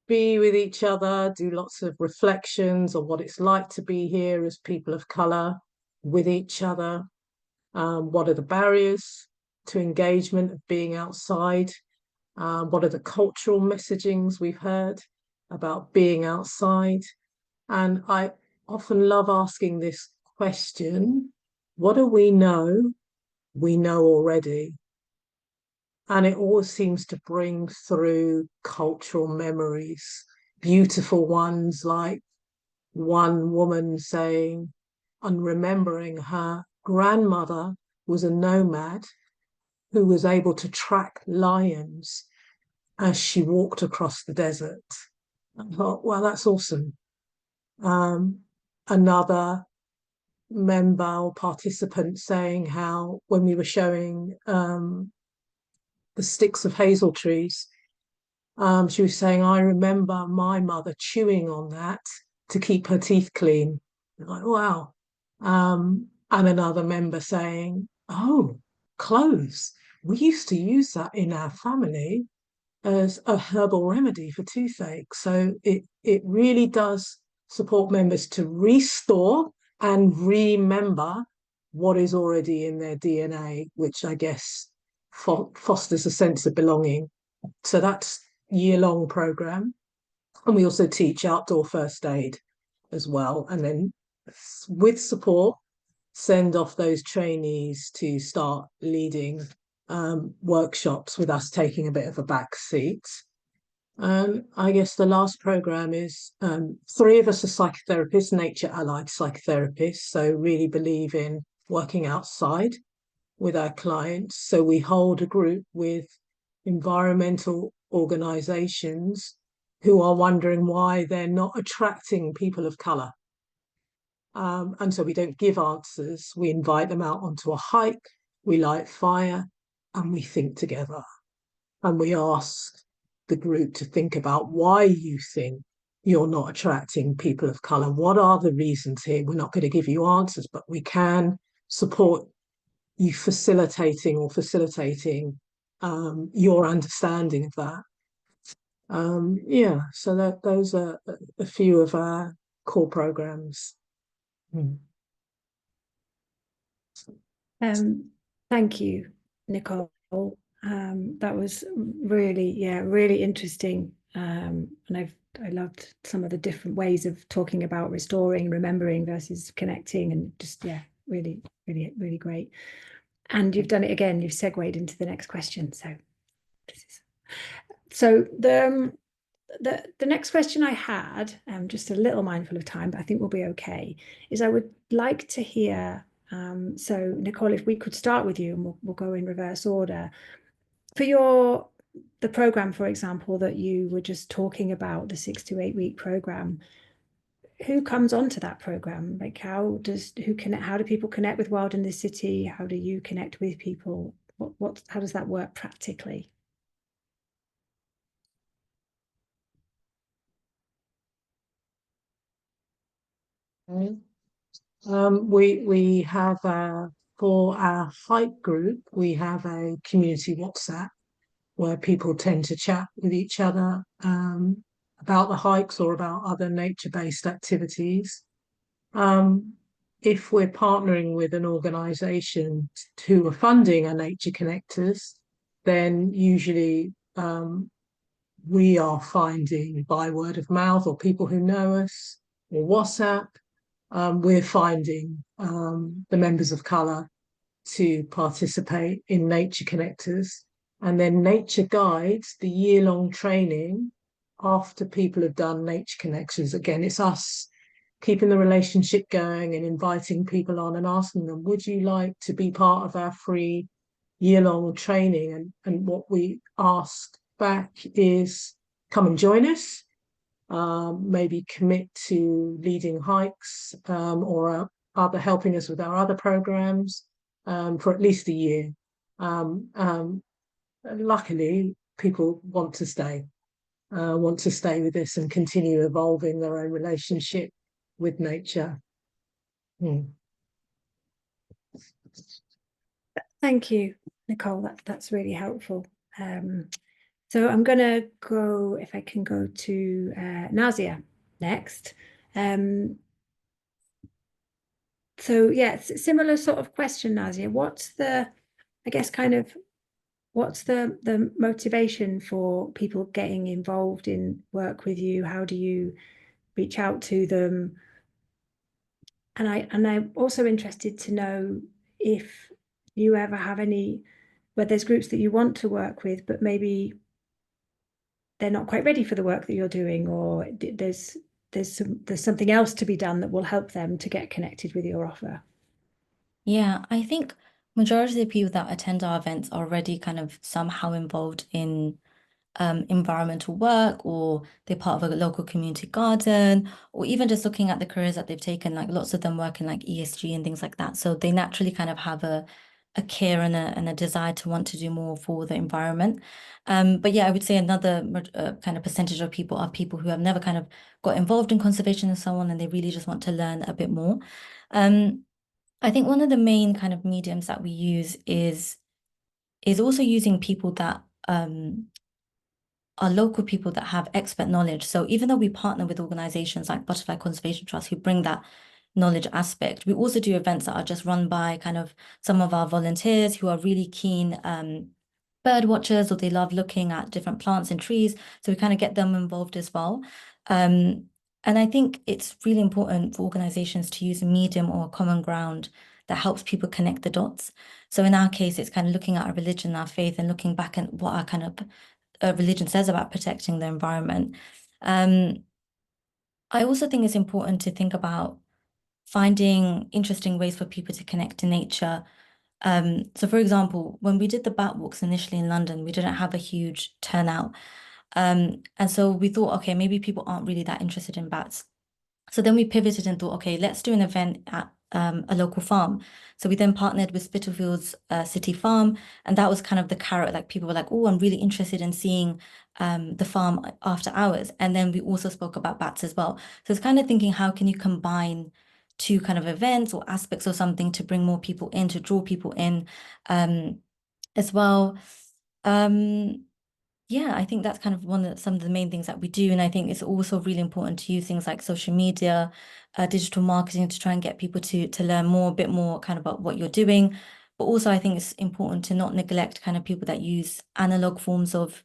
be with each other, do lots of reflections on what it's like to be here as people of colour with each other. What are the barriers to engagement of being outside? What are the cultural messagings we've heard about being outside? And I often love asking this question, what do we know already? And it always seems to bring through cultural memories, beautiful ones, like one woman saying and remembering her grandmother was a nomad who was able to track lions as she walked across the desert. I thought, well, that's awesome. Another member or participant saying how when we were showing the sticks of hazel trees, she was saying, I remember my mother chewing on that to keep her teeth clean. Like, wow. And another member saying, oh, cloves. We used to use that in our family as a herbal remedy for toothache. So it really does support members to restore and remember what is already in their DNA, which I guess fosters a sense of belonging. So that's year-long program. And we also teach outdoor first aid as well. And then with support, send off those trainees to start leading workshops with us taking a bit of a back seat. I guess the last program is 3 of us are psychotherapists, nature allied psychotherapists, so really believe in working outside with our clients. So we hold a group with environmental organizations who are wondering why they're not attracting people of color. And so we don't give answers. We invite them out onto a hike, we light fire, and we think together. And we ask the group to think about why you think you're not attracting people of color. What are the reasons here? We're not going to give you answers, but we can support you facilitating your understanding of that. Yeah, so those are a few of our core programs. Thank you, Nicole. That was really interesting. And I loved some of the different ways of talking about restoring, remembering versus connecting, and just really great. And you've done it again. You've segued into the next question. So the next question I had, just a little mindful of time, but I think we'll be okay, is I would like to hear. So Nicole, if we could start with you, and we'll go in reverse order. For the program, for example, that you were just talking about, the 6 to 8 week program, who comes onto that program? Like how do people connect with Wild in the City? How do you connect with people? How does that work practically? We have for our hike group, we have a community WhatsApp where people tend to chat with each other about the hikes or about other nature-based activities. If we're partnering with an organisation who are funding our nature connectors, then usually we are finding by word of mouth or people who know us or WhatsApp, we're finding the members of colour to participate in nature connectors. And then nature guides the year-long training after people have done nature connections. Again, it's us keeping the relationship going and inviting people on and asking them, would you like to be part of our free year-long training? And what we ask back is, come and join us. Maybe commit to leading hikes or helping us with our other programs for at least a year. Luckily, people want to stay with us and continue evolving their own relationship with nature. Thank you, Nicole. That's really helpful. So I'm going to go, if I can go to Nazia next. So yeah, similar sort of question, Nazia. What's the motivation for people getting involved in work with you? How do you reach out to them. And I'm also interested to know if you ever have any, where there's groups that you want to work with, but maybe they're not quite ready for the work that you're doing, or there's something else to be done that will help them to get connected with your offer. Yeah, I think majority of the people that attend our events are already kind of somehow involved in environmental work, or they're part of a local community garden, or even just looking at the careers that they've taken, like lots of them work in like ESG and things like that. So they naturally kind of have a care and a desire to want to do more for the environment. But yeah, I would say another kind of percentage of people are people who have never kind of got involved in conservation and so on, and they really just want to learn a bit more. I think one of the main kind of mediums that we use is also using people that are local people that have expert knowledge. So even though we partner with organizations like Butterfly Conservation Trust who bring that knowledge aspect, we also do events that are just run by kind of some of our volunteers who are really keen bird watchers, or they love looking at different plants and trees. So we kind of get them involved as well. And I think it's really important for organizations to use a medium or a common ground that helps people connect the dots. So in our case, it's kind of looking at our religion, our faith, and looking back at what our kind of religion says about protecting the environment. I also think it's important to think about finding interesting ways for people to connect to nature. So for example, when we did the bat walks initially in London, we didn't have a huge turnout. And so we thought, okay, maybe people aren't really that interested in bats. So then we pivoted and thought, okay, let's do an event at a local farm. So we then partnered with Spitalfields City Farm, and that was kind of the carrot. Like people were like, oh, I'm really interested in seeing the farm after hours. And then we also spoke about bats as well. So it's kind of thinking, how can you combine two kind of events or aspects or something to bring more people in, to draw people in as well. Yeah, I think that's kind of some of the main things that we do. And I think it's also really important to use things like social media, digital marketing to try and get people to learn more, a bit more kind of about what you're doing. But also I think it's important to not neglect kind of people that use analog forms of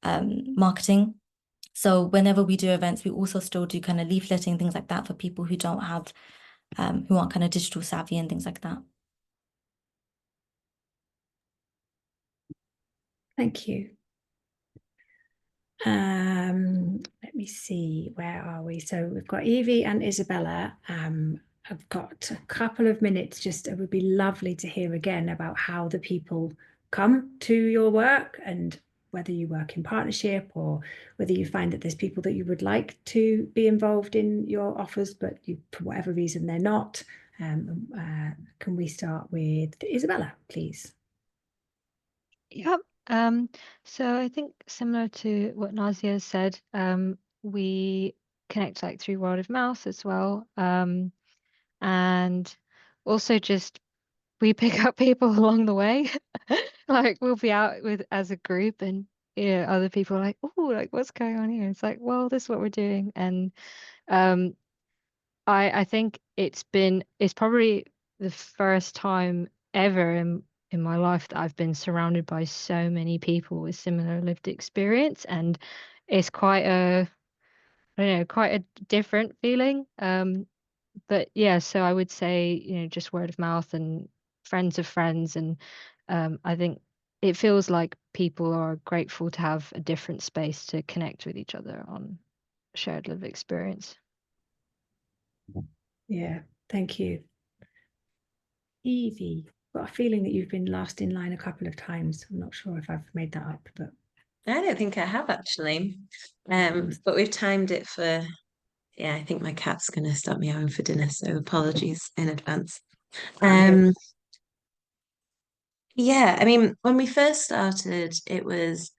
marketing. So whenever we do events, we also still do kind of leafletting, things like that for people who don't have, who aren't kind of digital savvy and things like that. Thank you. Let me see, where are we? So we've got Evie and Isabella. I've got a couple of minutes. Just it would be lovely to hear again about how the people come to your work, and whether you work in partnership or whether you find that there's people that you would like to be involved in your offers, but you, for whatever reason, they're not. Can we start with Isabella, please? Yep. So I think similar to what Nazia said, we connect like through word of mouth as well. And also just we pick up people along the way. Like we'll be out with as a group, and other people are like, oh, like what's going on here? It's like, well, this is what we're doing. And I think it's probably the first time ever in my life that I've been surrounded by so many people with similar lived experience, and it's quite I don't know, quite a different feeling. But yeah, so I would say, just word of mouth and friends of friends, and I think it feels like people are grateful to have a different space to connect with each other on shared lived experience. Yeah, thank you. Evie, got a feeling that you've been last in line a couple of times. I'm not sure if I've made that up, but I don't think I have actually. But we've timed it for, yeah, I think my cat's going to start meowing for dinner, so apologies in advance. Yeah, I mean, when we first started, it was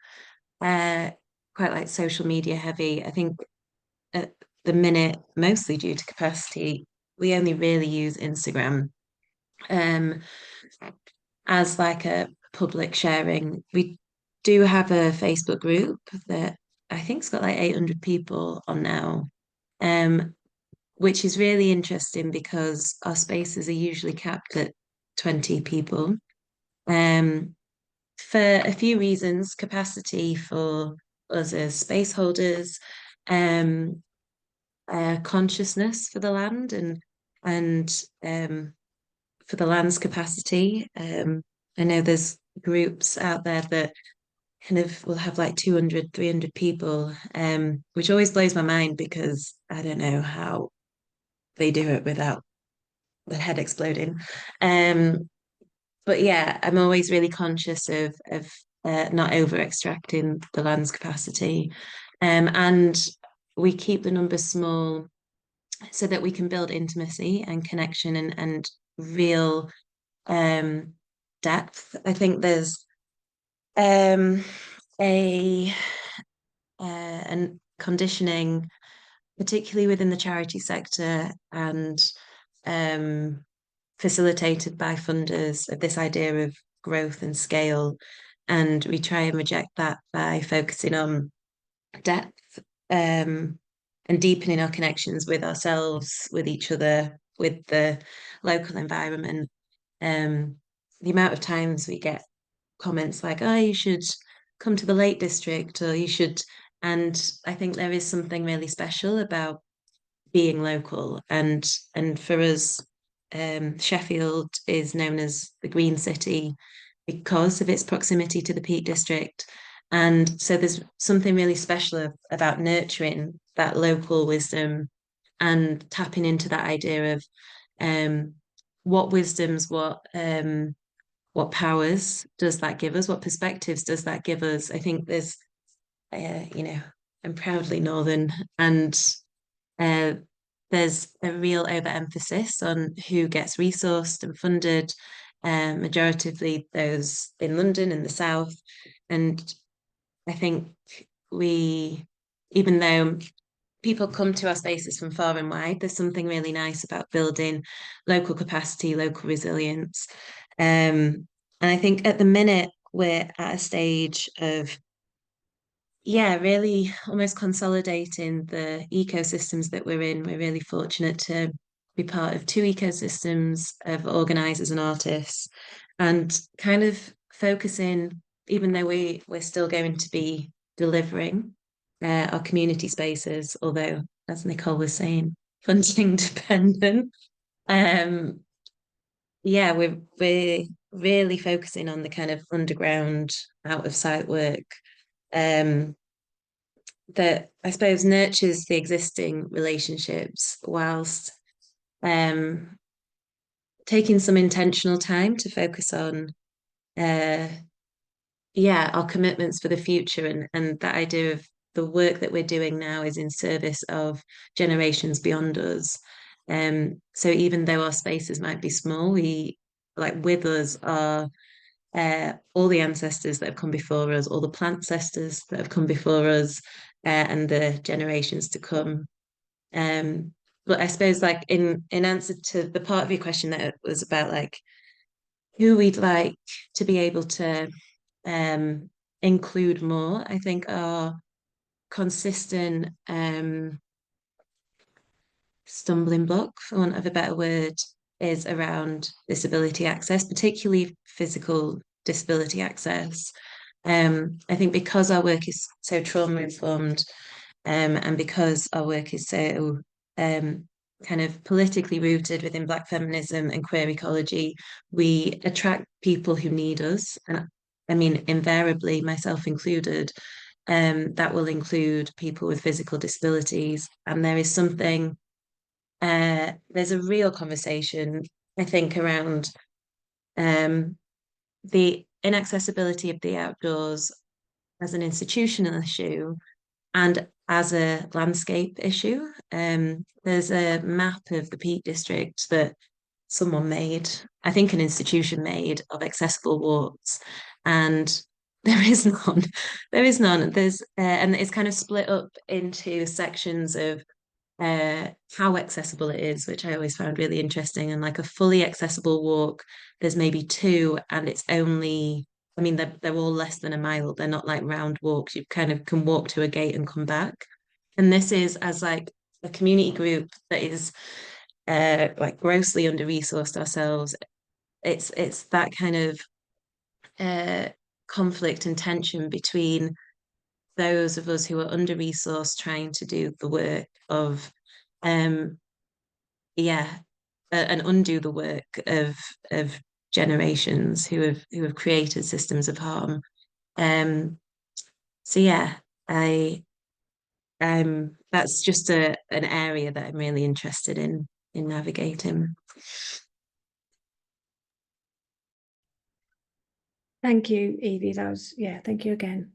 quite like social media heavy. I think at the minute, mostly due to capacity, we only really use Instagram as like a public sharing. We do have a Facebook group that I think's got like 800 people on now, which is really interesting because our spaces are usually capped at 20 people. For a few reasons, capacity for us as space holders, consciousness for the land and for the land's capacity. I know there's groups out there that kind of will have like 200, 300 people, which always blows my mind because I don't know how they do it without the head exploding. But yeah, I'm always really conscious of not over extracting the land's capacity. And we keep the numbers small so that we can build intimacy and connection and real depth. I think there's a and conditioning, particularly within the charity sector and facilitated by funders, of this idea of growth and scale. And we try and reject that by focusing on depth and deepening our connections with ourselves, with each other, with the local environment. The amount of times we get comments like, oh, you should come to the Lake District, or you should. And I think there is something really special about being local. And for us, Sheffield is known as the Green City because of its proximity to the Peak District. And so there's something really special about nurturing that local wisdom and tapping into that idea of what wisdoms, what powers does that give us? What perspectives does that give us? I think there's, I'm proudly Northern, and there's a real overemphasis on who gets resourced and funded, majoritively those in London and the South. And I think even though people come to our spaces from far and wide, there's something really nice about building local capacity, local resilience. And I think at the minute we're at a stage of, really almost consolidating the ecosystems that we're in. We're really fortunate to be part of two ecosystems of organisers and artists, and kind of focusing, even though we're still going to be delivering our community spaces, although, as Nicole was saying, funding dependent. We're really focusing on the kind of underground, out of sight work that I suppose nurtures the existing relationships whilst taking some intentional time to focus on our commitments for the future, and that idea of the work that we're doing now is in service of generations beyond us. So even though our spaces might be small, we, like, with us are all the ancestors that have come before us, all the plant ancestors that have come before us, and the generations to come. But I suppose, like, in answer to the part of your question that was about like who we'd like to be able to include more, I think our consistent stumbling block, for want of a better word, is around disability access, particularly physical disability access. I think because our work is so trauma informed, and because our work is so kind of politically rooted within Black feminism and queer ecology, we attract people who need us. And I mean, invariably, myself included, that will include people with physical disabilities. And there is something, there's a real conversation, I think, around the inaccessibility of the outdoors as an institutional issue and as a landscape issue. There's a map of the Peak District that someone made, I think an institution made, of accessible walks, and there is none. There is none. There's and it's kind of split up into sections of how accessible it is, which I always found really interesting. And like a fully accessible walk, there's maybe two, and it's only, I mean, they're all less than a mile. They're not like round walks. You kind of can walk to a gate and come back. And this is as like a community group that is like grossly under-resourced ourselves. It's that kind of conflict and tension between those of us who are under-resourced trying to do the work of yeah, and undo the work of generations who have created systems of harm. So yeah, that's just an area that I'm really interested in navigating. Thank you, Evie. That was, yeah, thank you again.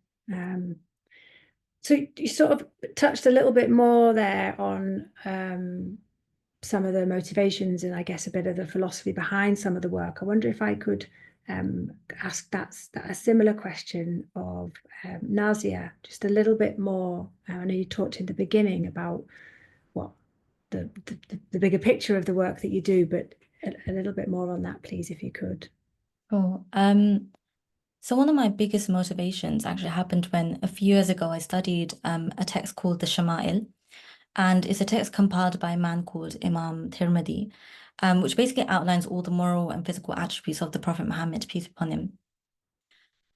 So you sort of touched a little bit more there on some of the motivations and I guess a bit of the philosophy behind some of the work. I wonder if I could ask a similar question of Nazia, just a little bit more. I know you talked in the beginning about what the bigger picture of the work that you do, but a little bit more on that, please, if you could. Cool. So one of my biggest motivations actually happened when a few years ago I studied a text called the Shama'il, and it's a text compiled by a man called Imam Tirmidhi, which basically outlines all the moral and physical attributes of the Prophet Muhammad, peace be upon him.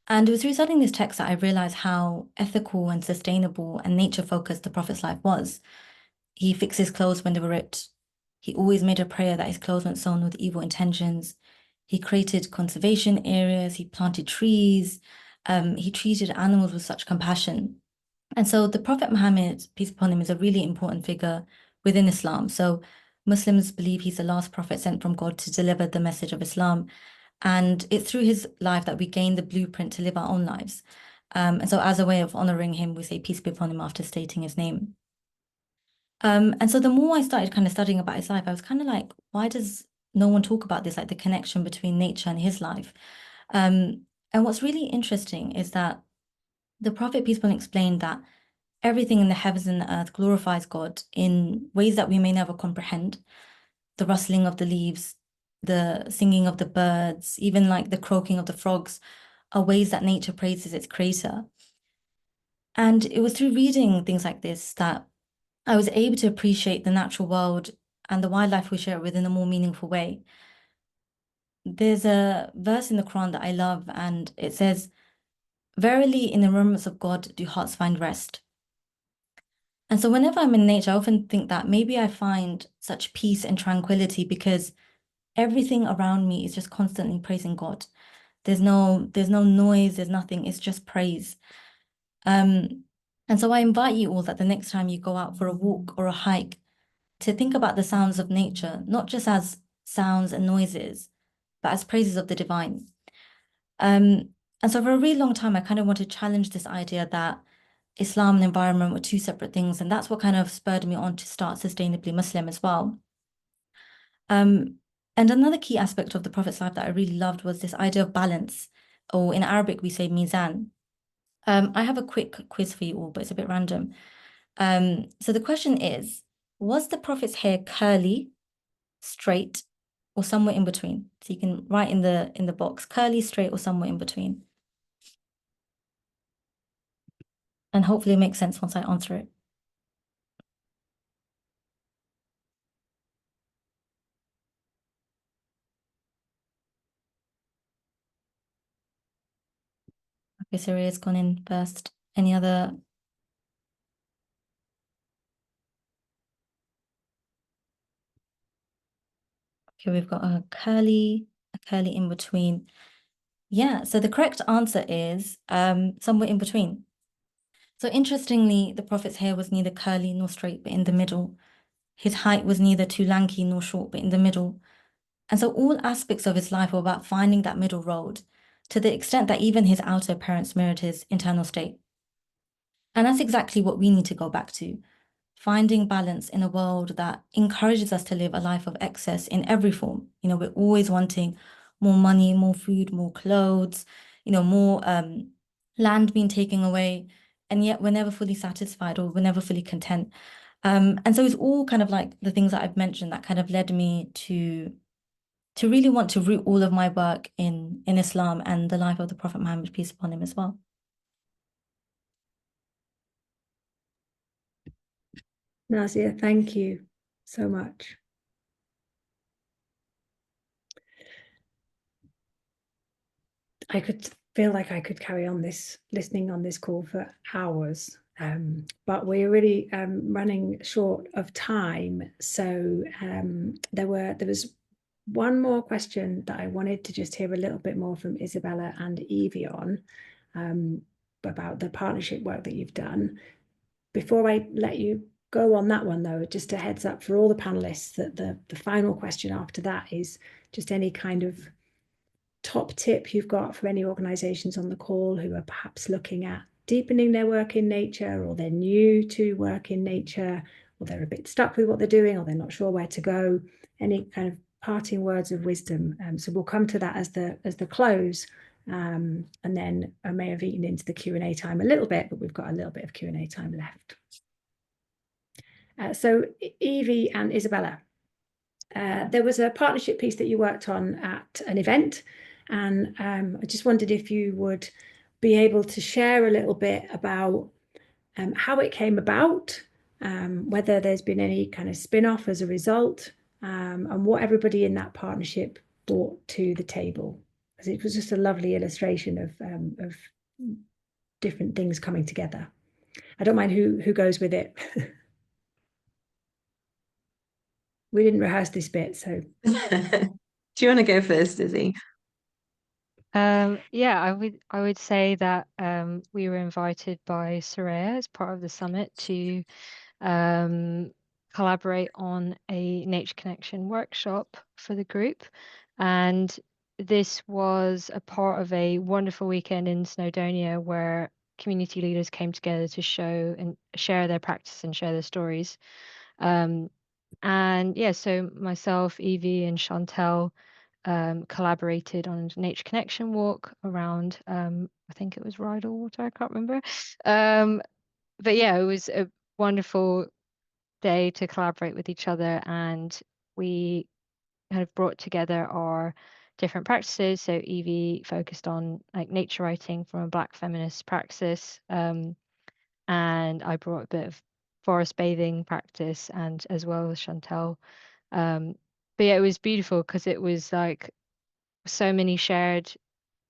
And it was through studying this text that I realized how ethical and sustainable and nature-focused the Prophet's life was. He fixed his clothes when they were ripped. He always made a prayer that his clothes weren't sewn with evil intentions. He created conservation areas. He planted trees. He treated animals with such compassion. And so the Prophet Muhammad, peace be upon him, is a really important figure within Islam. So Muslims believe he's the last prophet sent from God to deliver the message of Islam. And it's through his life that we gain the blueprint to live our own lives. And so as a way of honoring him, we say peace be upon him after stating his name. And so the more I started kind of studying about his life, I was kind of like, why does no one talk about this, like the connection between nature and his life? And what's really interesting is that the Prophet, peace be upon him, explained that everything in the heavens and the earth glorifies God in ways that we may never comprehend. The rustling of the leaves, the singing of the birds, even like the croaking of the frogs are ways that nature praises its creator. And it was through reading things like this that I was able to appreciate the natural world and the wildlife we share with in a more meaningful way. There's a verse in the Quran that I love, and it says, "Verily, in the remembrance of God do hearts find rest." And so whenever I'm in nature, I often think that maybe I find such peace and tranquility because everything around me is just constantly praising God. There's no noise, there's nothing, it's just praise. And so I invite you all that the next time you go out for a walk or a hike, to think about the sounds of nature, not just as sounds and noises, but as praises of the divine. And so for a really long time, I kind of want to challenge this idea that Islam and environment were two separate things. And that's what kind of spurred me on to start Sustainably Muslim as well. And another key aspect of the Prophet's life that I really loved was this idea of balance, or in Arabic, we say mizan. I have a quick quiz for you all, but it's a bit random. So the question is, was the Prophet's hair curly, straight, or somewhere in between? So you can write in the box, curly, straight, or somewhere in between. And hopefully it makes sense once I answer it. Okay, Soraya's gone in first. Any other? Okay, we've got a curly in between. Yeah, so the correct answer is somewhere in between. So interestingly, the Prophet's hair was neither curly nor straight, but in the middle. His height was neither too lanky nor short, but in the middle. And so all aspects of his life were about finding that middle road, to the extent that even his outer appearance mirrored his internal state. And that's exactly what we need to go back to, finding balance in a world that encourages us to live a life of excess in every form. You know, we're always wanting more money, more food, more clothes, you know, more land being taken away, and yet we're never fully satisfied or we're never fully content. And so it's all kind of like the things that I've mentioned that kind of led me to really want to root all of my work in Islam and the life of the Prophet Muhammad, peace upon him as well. Nazia, thank you so much. I could feel like I could carry on listening on this call for hours. But we're really running short of time. So there was one more question that I wanted to just hear a little bit more from Isabella and Evie on, about the partnership work that you've done. Before I let you go on that one, though, just a heads up for all the panelists that the final question after that is just any kind of top tip you've got for any organizations on the call who are perhaps looking at deepening their work in nature, or they're new to work in nature, or they're a bit stuck with what they're doing, or they're not sure where to go. Any kind of parting words of wisdom. So we'll come to that as the close, and then I may have eaten into the Q&A time a little bit, but we've got a little bit of Q&A time left. So Evie and Isabella, there was a partnership piece that you worked on at an event, and I just wondered if you would be able to share a little bit about how it came about, whether there's been any kind of spin-off as a result, and what everybody in that partnership brought to the table. Because it was just a lovely illustration of different things coming together. I don't mind who goes with it. We didn't rehearse this bit, so. Do you want to go first, Izzy? Yeah, I would say that we were invited by Soraya as part of the summit to collaborate on a nature connection workshop for the group, and this was a part of a wonderful weekend in Snowdonia where community leaders came together to show and share their practice and share their stories. And yeah, so myself, Evie, and Chantel collaborated on a nature connection walk around, I think it was Rydal Water, I can't remember. But yeah, it was a wonderful day to collaborate with each other, and we kind of brought together our different practices. So Evie focused on like nature writing from a Black feminist praxis, and I brought a bit of forest bathing practice, and as well as Chantel. But yeah, it was beautiful because it was like so many shared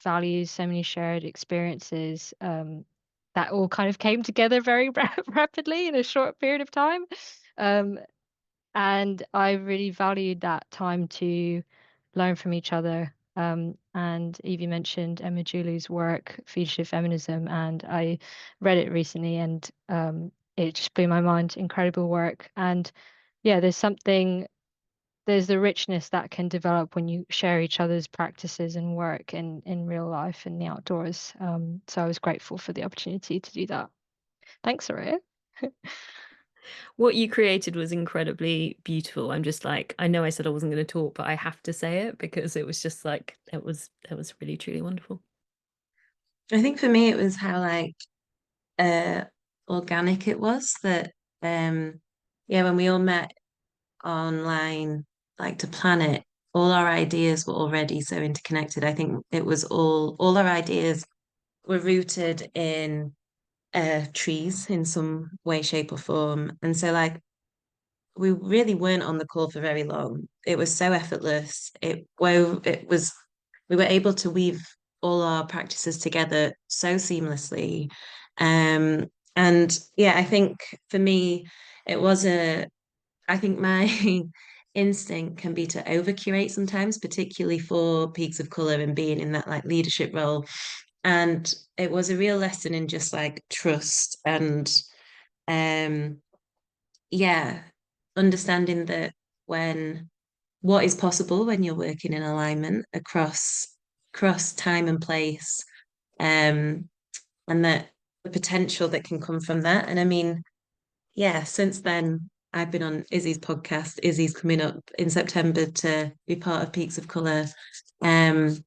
values, so many shared experiences, that all kind of came together very rapidly in a short period of time. And I really valued that time to learn from each other. And Evie mentioned Emma Julu's work, Fugitive Feminism, and I read it recently, and it just blew my mind. Incredible work. And yeah, there's the richness that can develop when you share each other's practices and work in real life in the outdoors. So I was grateful for the opportunity to do that. Thanks, Soraya. What you created was incredibly beautiful. I'm just like, I know I said I wasn't going to talk, but I have to say it because it was just like, it was really, truly wonderful. I think for me it was how like organic it was that yeah, when we all met online like to plan it, all our ideas were already so interconnected. I think it was all our ideas were rooted in trees in some way, shape, or form. And so like we really weren't on the call for very long. It was so effortless. We were able to weave all our practices together so seamlessly. And yeah, I think for me, I think my instinct can be to over curate sometimes, particularly for peaks of color and being in that like leadership role. And it was a real lesson in just like trust and yeah, understanding that what is possible when you're working in alignment across time and place, and that the potential that can come from that. And I mean, yeah, since then I've been on Izzy's podcast. Izzy's coming up in September to be part of Peaks of Colour. And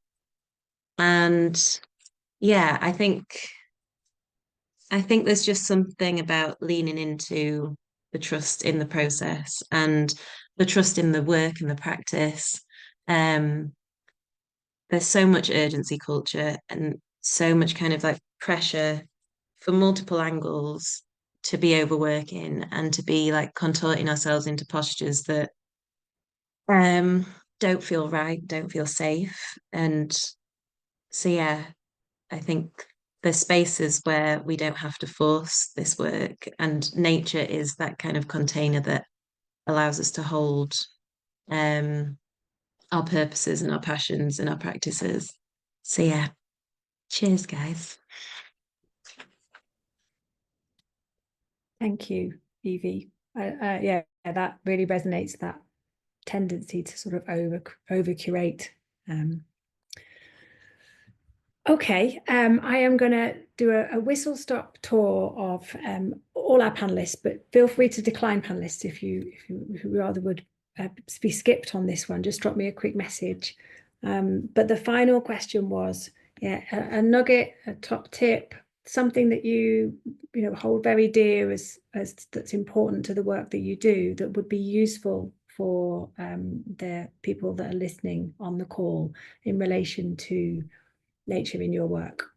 yeah, I think there's just something about leaning into the trust in the process and the trust in the work and the practice. There's so much urgency culture and so much kind of like pressure from multiple angles to be overworking and to be like contorting ourselves into postures that don't feel right, don't feel safe. And so yeah, I think there's spaces where we don't have to force this work, and nature is that kind of container that allows us to hold our purposes and our passions and our practices. So yeah, cheers, guys. Thank you, Evie. Yeah, that really resonates, that tendency to sort of over curate. Okay, I am going to do a whistle stop tour of all our panelists, but feel free to decline panelists if you rather would be skipped on this one. Just drop me a quick message. But the final question was, yeah, a nugget, a top tip, something that you hold very dear as that's important to the work that you do, that would be useful for the people that are listening on the call in relation to nature in your work.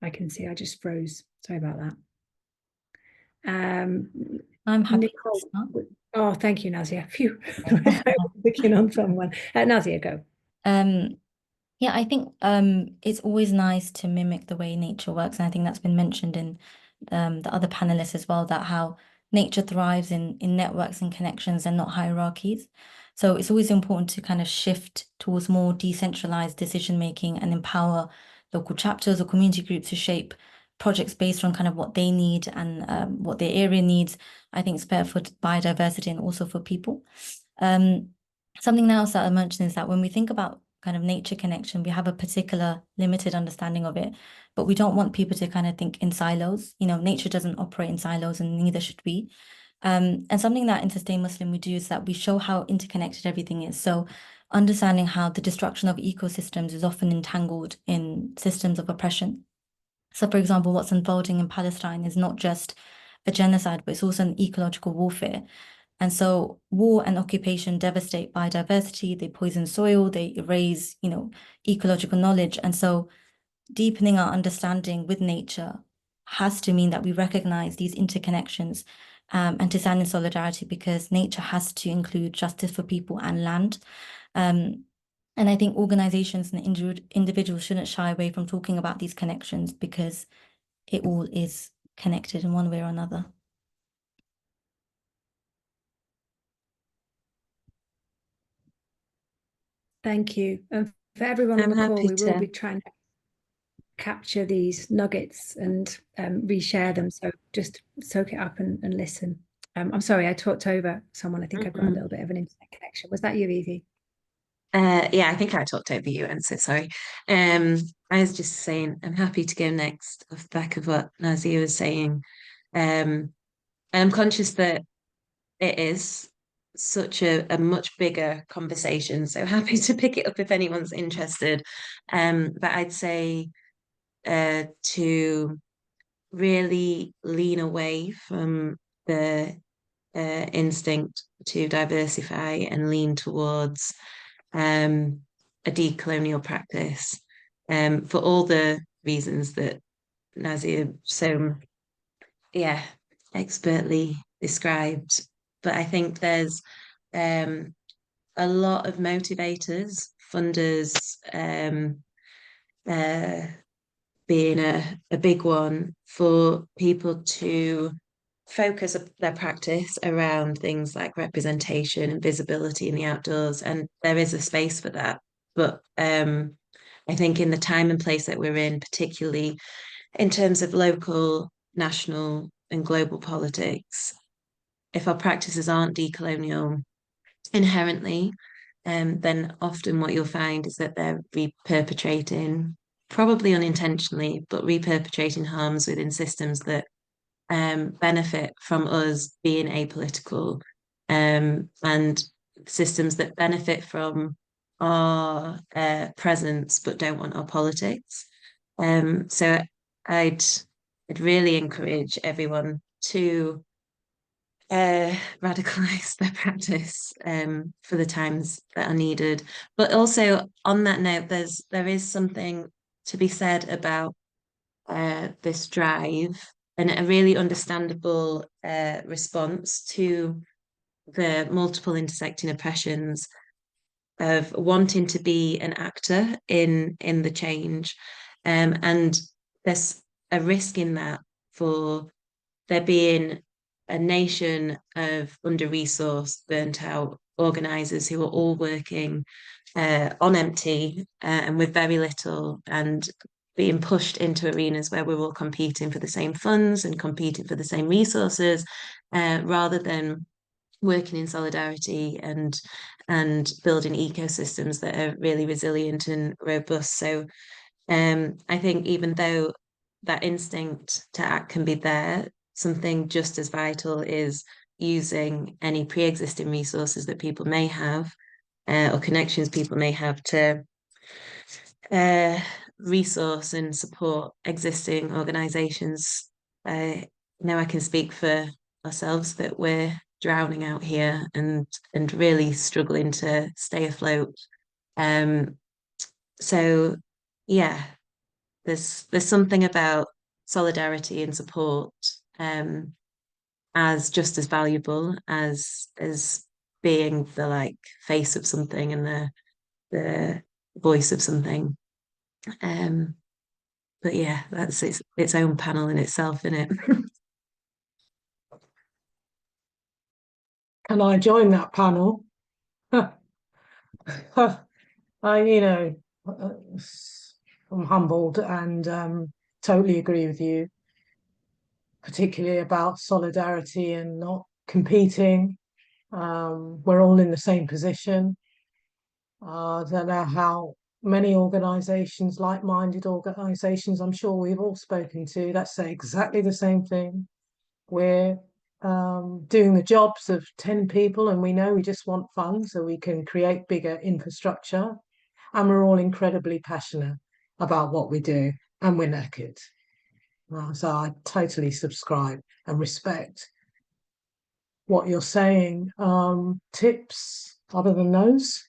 I can see I just froze. Sorry about that. I'm happy. Nicole. Oh, thank you, Nazia. Phew. Picking on someone. Nazia, go. Yeah, I think it's always nice to mimic the way nature works, and I think that's been mentioned in the other panelists as well, that how nature thrives in networks and connections and not hierarchies. So it's always important to kind of shift towards more decentralized decision making and empower local chapters or community groups to shape projects based on kind of what they need and what their area needs. I think it's better for biodiversity and also for people. Something else that I mentioned is that when we think about kind of nature connection, we have a particular limited understanding of it, but we don't want people to kind of think in silos. Nature doesn't operate in silos, and neither should we. And something that in Sustain Muslim we do is that we show how interconnected everything is. So understanding how the destruction of ecosystems is often entangled in systems of oppression. So, for example, what's unfolding in Palestine is not just a genocide, but it's also an ecological warfare. And so war and occupation devastate biodiversity, they poison soil, they erase, ecological knowledge. And so deepening our understanding with nature has to mean that we recognize these interconnections and to stand in solidarity, because nature has to include justice for people and land. And I think organizations and individuals shouldn't shy away from talking about these connections, because it all is connected in one way or another. Thank you. And for everyone on the call, we will be trying to capture these nuggets and reshare them. So just soak it up and listen. I'm sorry, I talked over someone. I think I've got a little bit of an internet connection. Was that you, Evie? Yeah, I think I talked over you, and so sorry. I was just saying I'm happy to go next off the back of what Nazia was saying. And I'm conscious that it is such a much bigger conversation, so happy to pick it up if anyone's interested. But I'd say to really lean away from the instinct to diversify and lean towards a decolonial practice, for all the reasons that Nazia so expertly described. But I think there's a lot of motivators, funders, being a big one, for people to focus their practice around things like representation and visibility in the outdoors. And there is a space for that. But I think in the time and place that we're in, particularly in terms of local, national, and global politics, if our practices aren't decolonial inherently, then often what you'll find is that they're re-perpetrating, probably unintentionally, but re-perpetrating harms within systems that benefit from us being apolitical, and systems that benefit from our presence but don't want our politics. So I'd really encourage everyone to radicalize their practice for the times that are needed. But also on that note, there is something to be said about this drive and a really understandable response to the multiple intersecting oppressions of wanting to be an actor in the change. And there's a risk in that for there being a nation of under-resourced, burnt out organisers who are all working on empty and with very little, and being pushed into arenas where we're all competing for the same funds and competing for the same resources, rather than working in solidarity and building ecosystems that are really resilient and robust. So I think even though that instinct to act can be there, something just as vital is using any pre-existing resources that people may have, or connections people may have, to resource and support existing organisations. Now I can speak for ourselves that we're drowning out here and really struggling to stay afloat. So yeah, there's something about solidarity and support as just as valuable as being the like face of something and the voice of something. But yeah, that's its own panel in itself, isn't it? Can I join that panel? I, I'm humbled and totally agree with you, particularly about solidarity and not competing. We're all in the same position. I don't know how many organisations, like-minded organisations, I'm sure we've all spoken to, that say exactly the same thing. We're doing the jobs of 10 people, and we know we just want funds so we can create bigger infrastructure. And we're all incredibly passionate about what we do, and we're knackered. So I totally subscribe and respect what you're saying. Tips other than those?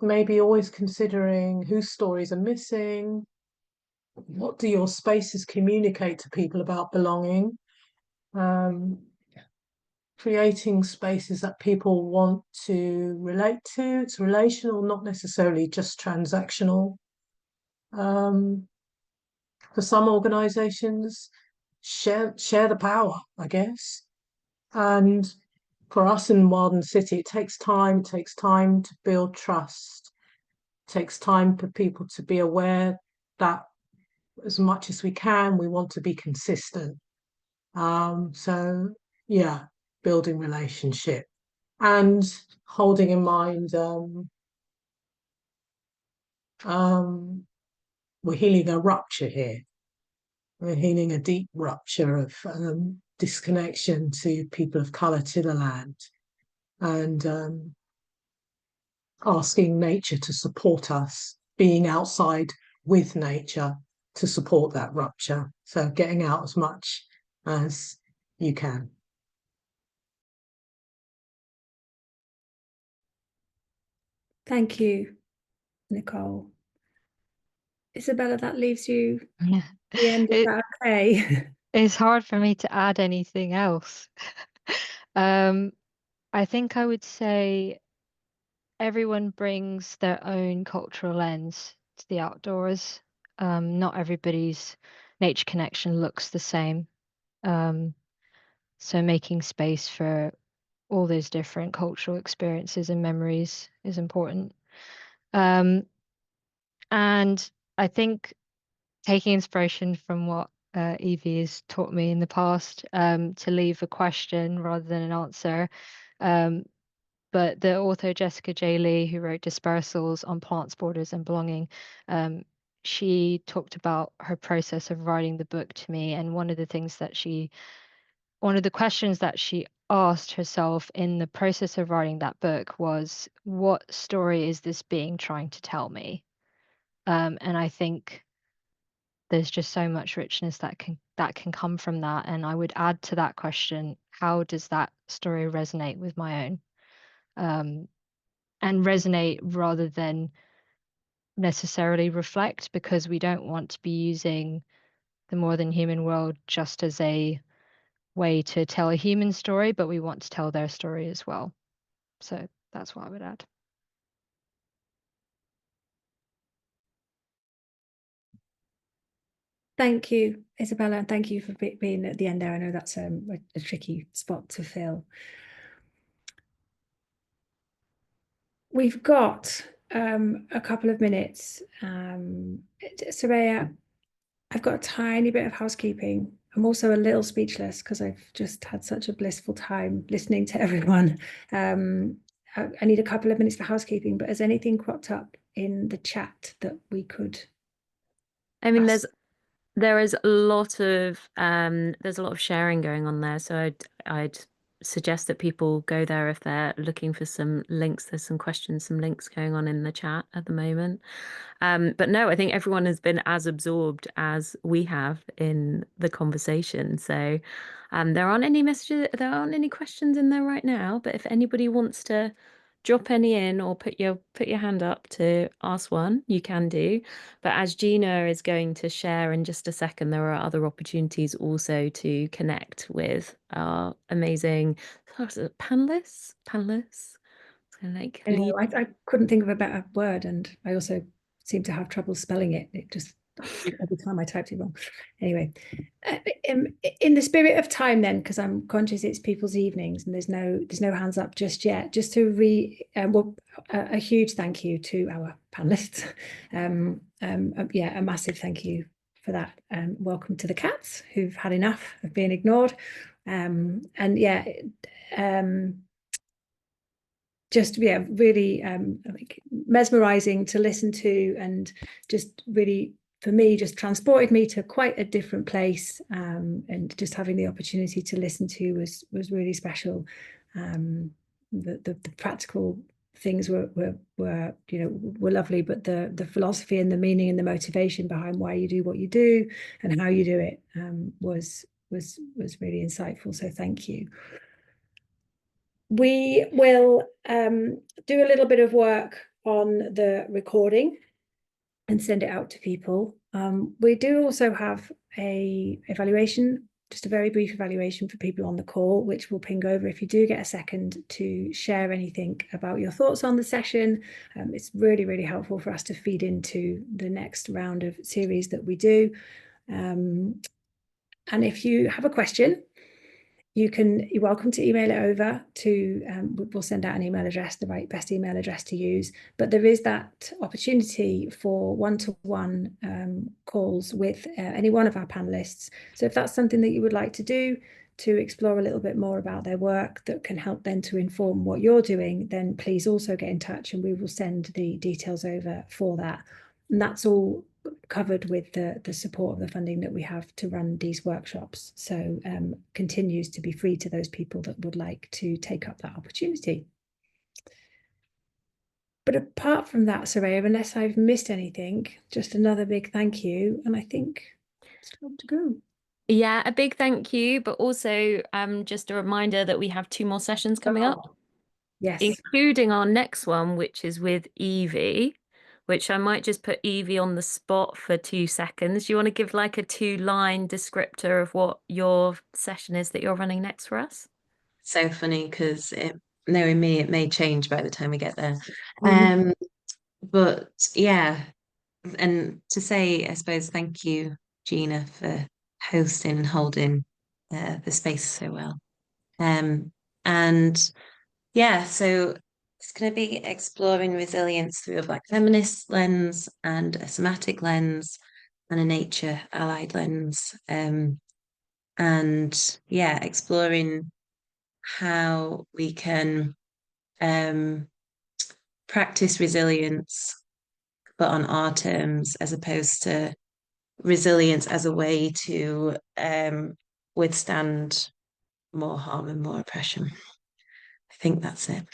Maybe always considering whose stories are missing. What do your spaces communicate to people about belonging? Creating spaces that people want to relate to. It's relational, not necessarily just transactional. For some organizations, share the power, I guess. And for us in Walden City, it takes time to build trust. It takes time for people to be aware that as much as we can, we want to be consistent. So yeah, building relationship and holding in mind we're healing a rupture here. We're healing a deep rupture of disconnection to people of colour, to the land, and asking nature to support us, being outside with nature to support that rupture. So getting out as much as you can. Thank you, Nicole. Isabella, that leaves you Yeah. the end. Is that okay? It's hard for me to add anything else. I think I would say everyone brings their own cultural lens to the outdoors. Not everybody's nature connection looks the same. So making space for all those different cultural experiences and memories is important. And I think taking inspiration from what Evie has taught me in the past, to leave a question rather than an answer. But the author Jessica J. Lee, who wrote Dispersals on Plants, Borders and Belonging, she talked about her process of writing the book to me. And one of the questions that she asked herself in the process of writing that book was, what story is this being trying to tell me? And I think there's just so much richness that can come from that. And I would add to that question, how does that story resonate with my own? And resonate rather than necessarily reflect, because we don't want to be using the more than human world just as a way to tell a human story, but we want to tell their story as well. So that's what I would add. Thank you, Isabella, and thank you for being at the end there. I know that's a tricky spot to fill. We've got a couple of minutes. Soraya, I've got a tiny bit of housekeeping. I'm also a little speechless because I've just had such a blissful time listening to everyone. I need a couple of minutes for housekeeping, but has anything cropped up in the chat that we could? I mean, ask? there is a lot of sharing going on there, so I'd suggest that people go there if they're looking for some links. There's some questions, some links going on in the chat at the moment. But no, I think everyone has been as absorbed as we have in the conversation. So there aren't any messages, there aren't any questions in there right now. But if anybody wants to drop any in or put your hand up to ask one, you can do. But as Gina is going to share in just a second, there are other opportunities also to connect with our amazing panelists. So like lead. I couldn't think of a better word, and I also seem to have trouble spelling it. It just every time I typed it wrong. Anyway, in the spirit of time, then, because I'm conscious it's people's evenings and there's no hands up just yet. Just to a huge thank you to our panelists. Yeah, a massive thank you for that. Welcome to the cats who've had enough of being ignored. And yeah. Just really mesmerizing to listen to, and just really, for me, just transported me to quite a different place, and just having the opportunity to listen to was really special. The practical things were lovely, but the philosophy and the meaning and the motivation behind why you do what you do and how you do it was really insightful. So thank you. We will do a little bit of work on the recording and send it out to people. We do also have a evaluation, just a very brief evaluation for people on the call, which we'll ping over if you do get a second to share anything about your thoughts on the session. It's really, really helpful for us to feed into the next round of series that we do. And if you have a question, you're welcome to email it over to, we'll send out an email address, the best email address to use. But there is that opportunity for one-to-one calls with any one of our panelists. So if that's something that you would like to do, to explore a little bit more about their work that can help then to inform what you're doing, then please also get in touch and we will send the details over for that. And that's all covered with the support of the funding that we have to run these workshops. So continues to be free to those people that would like to take up that opportunity. But apart from that, Soraya, unless I've missed anything, just another big thank you. And I think it's time to go. Yeah, a big thank you, but also just a reminder that we have 2 more sessions coming up. Yes. Including our next one, which is with Evie, which I might just put Evie on the spot for 2 seconds. Do you want to give like a 2-line descriptor of what your session is that you're running next for us? So funny because knowing me, it may change by the time we get there. But yeah, and to say, I suppose, thank you, Gina, for hosting and holding the space so well. And yeah, so it's going to be exploring resilience through a Black feminist lens and a somatic lens and a nature allied lens. And yeah, exploring how we can practice resilience, but on our terms, as opposed to resilience as a way to withstand more harm and more oppression. I think that's it.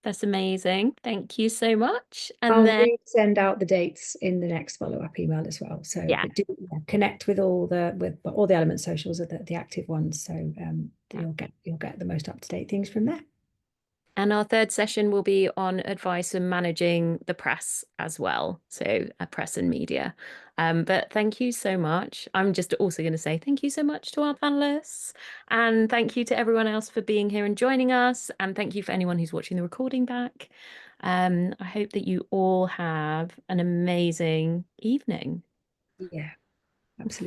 That's amazing. Thank you so much. And I'll send out the dates in the next follow-up email as well. So yeah, do connect with all the Element socials are the active ones. So you'll get the most up-to-date things from there. and our 3rd session will be on advice and managing the press as well. So press and media. But thank you so much. I'm just also going to say thank you so much to our panelists, and thank you to everyone else for being here and joining us. And thank you for anyone who's watching the recording back. I hope that you all have an amazing evening. Yeah, absolutely.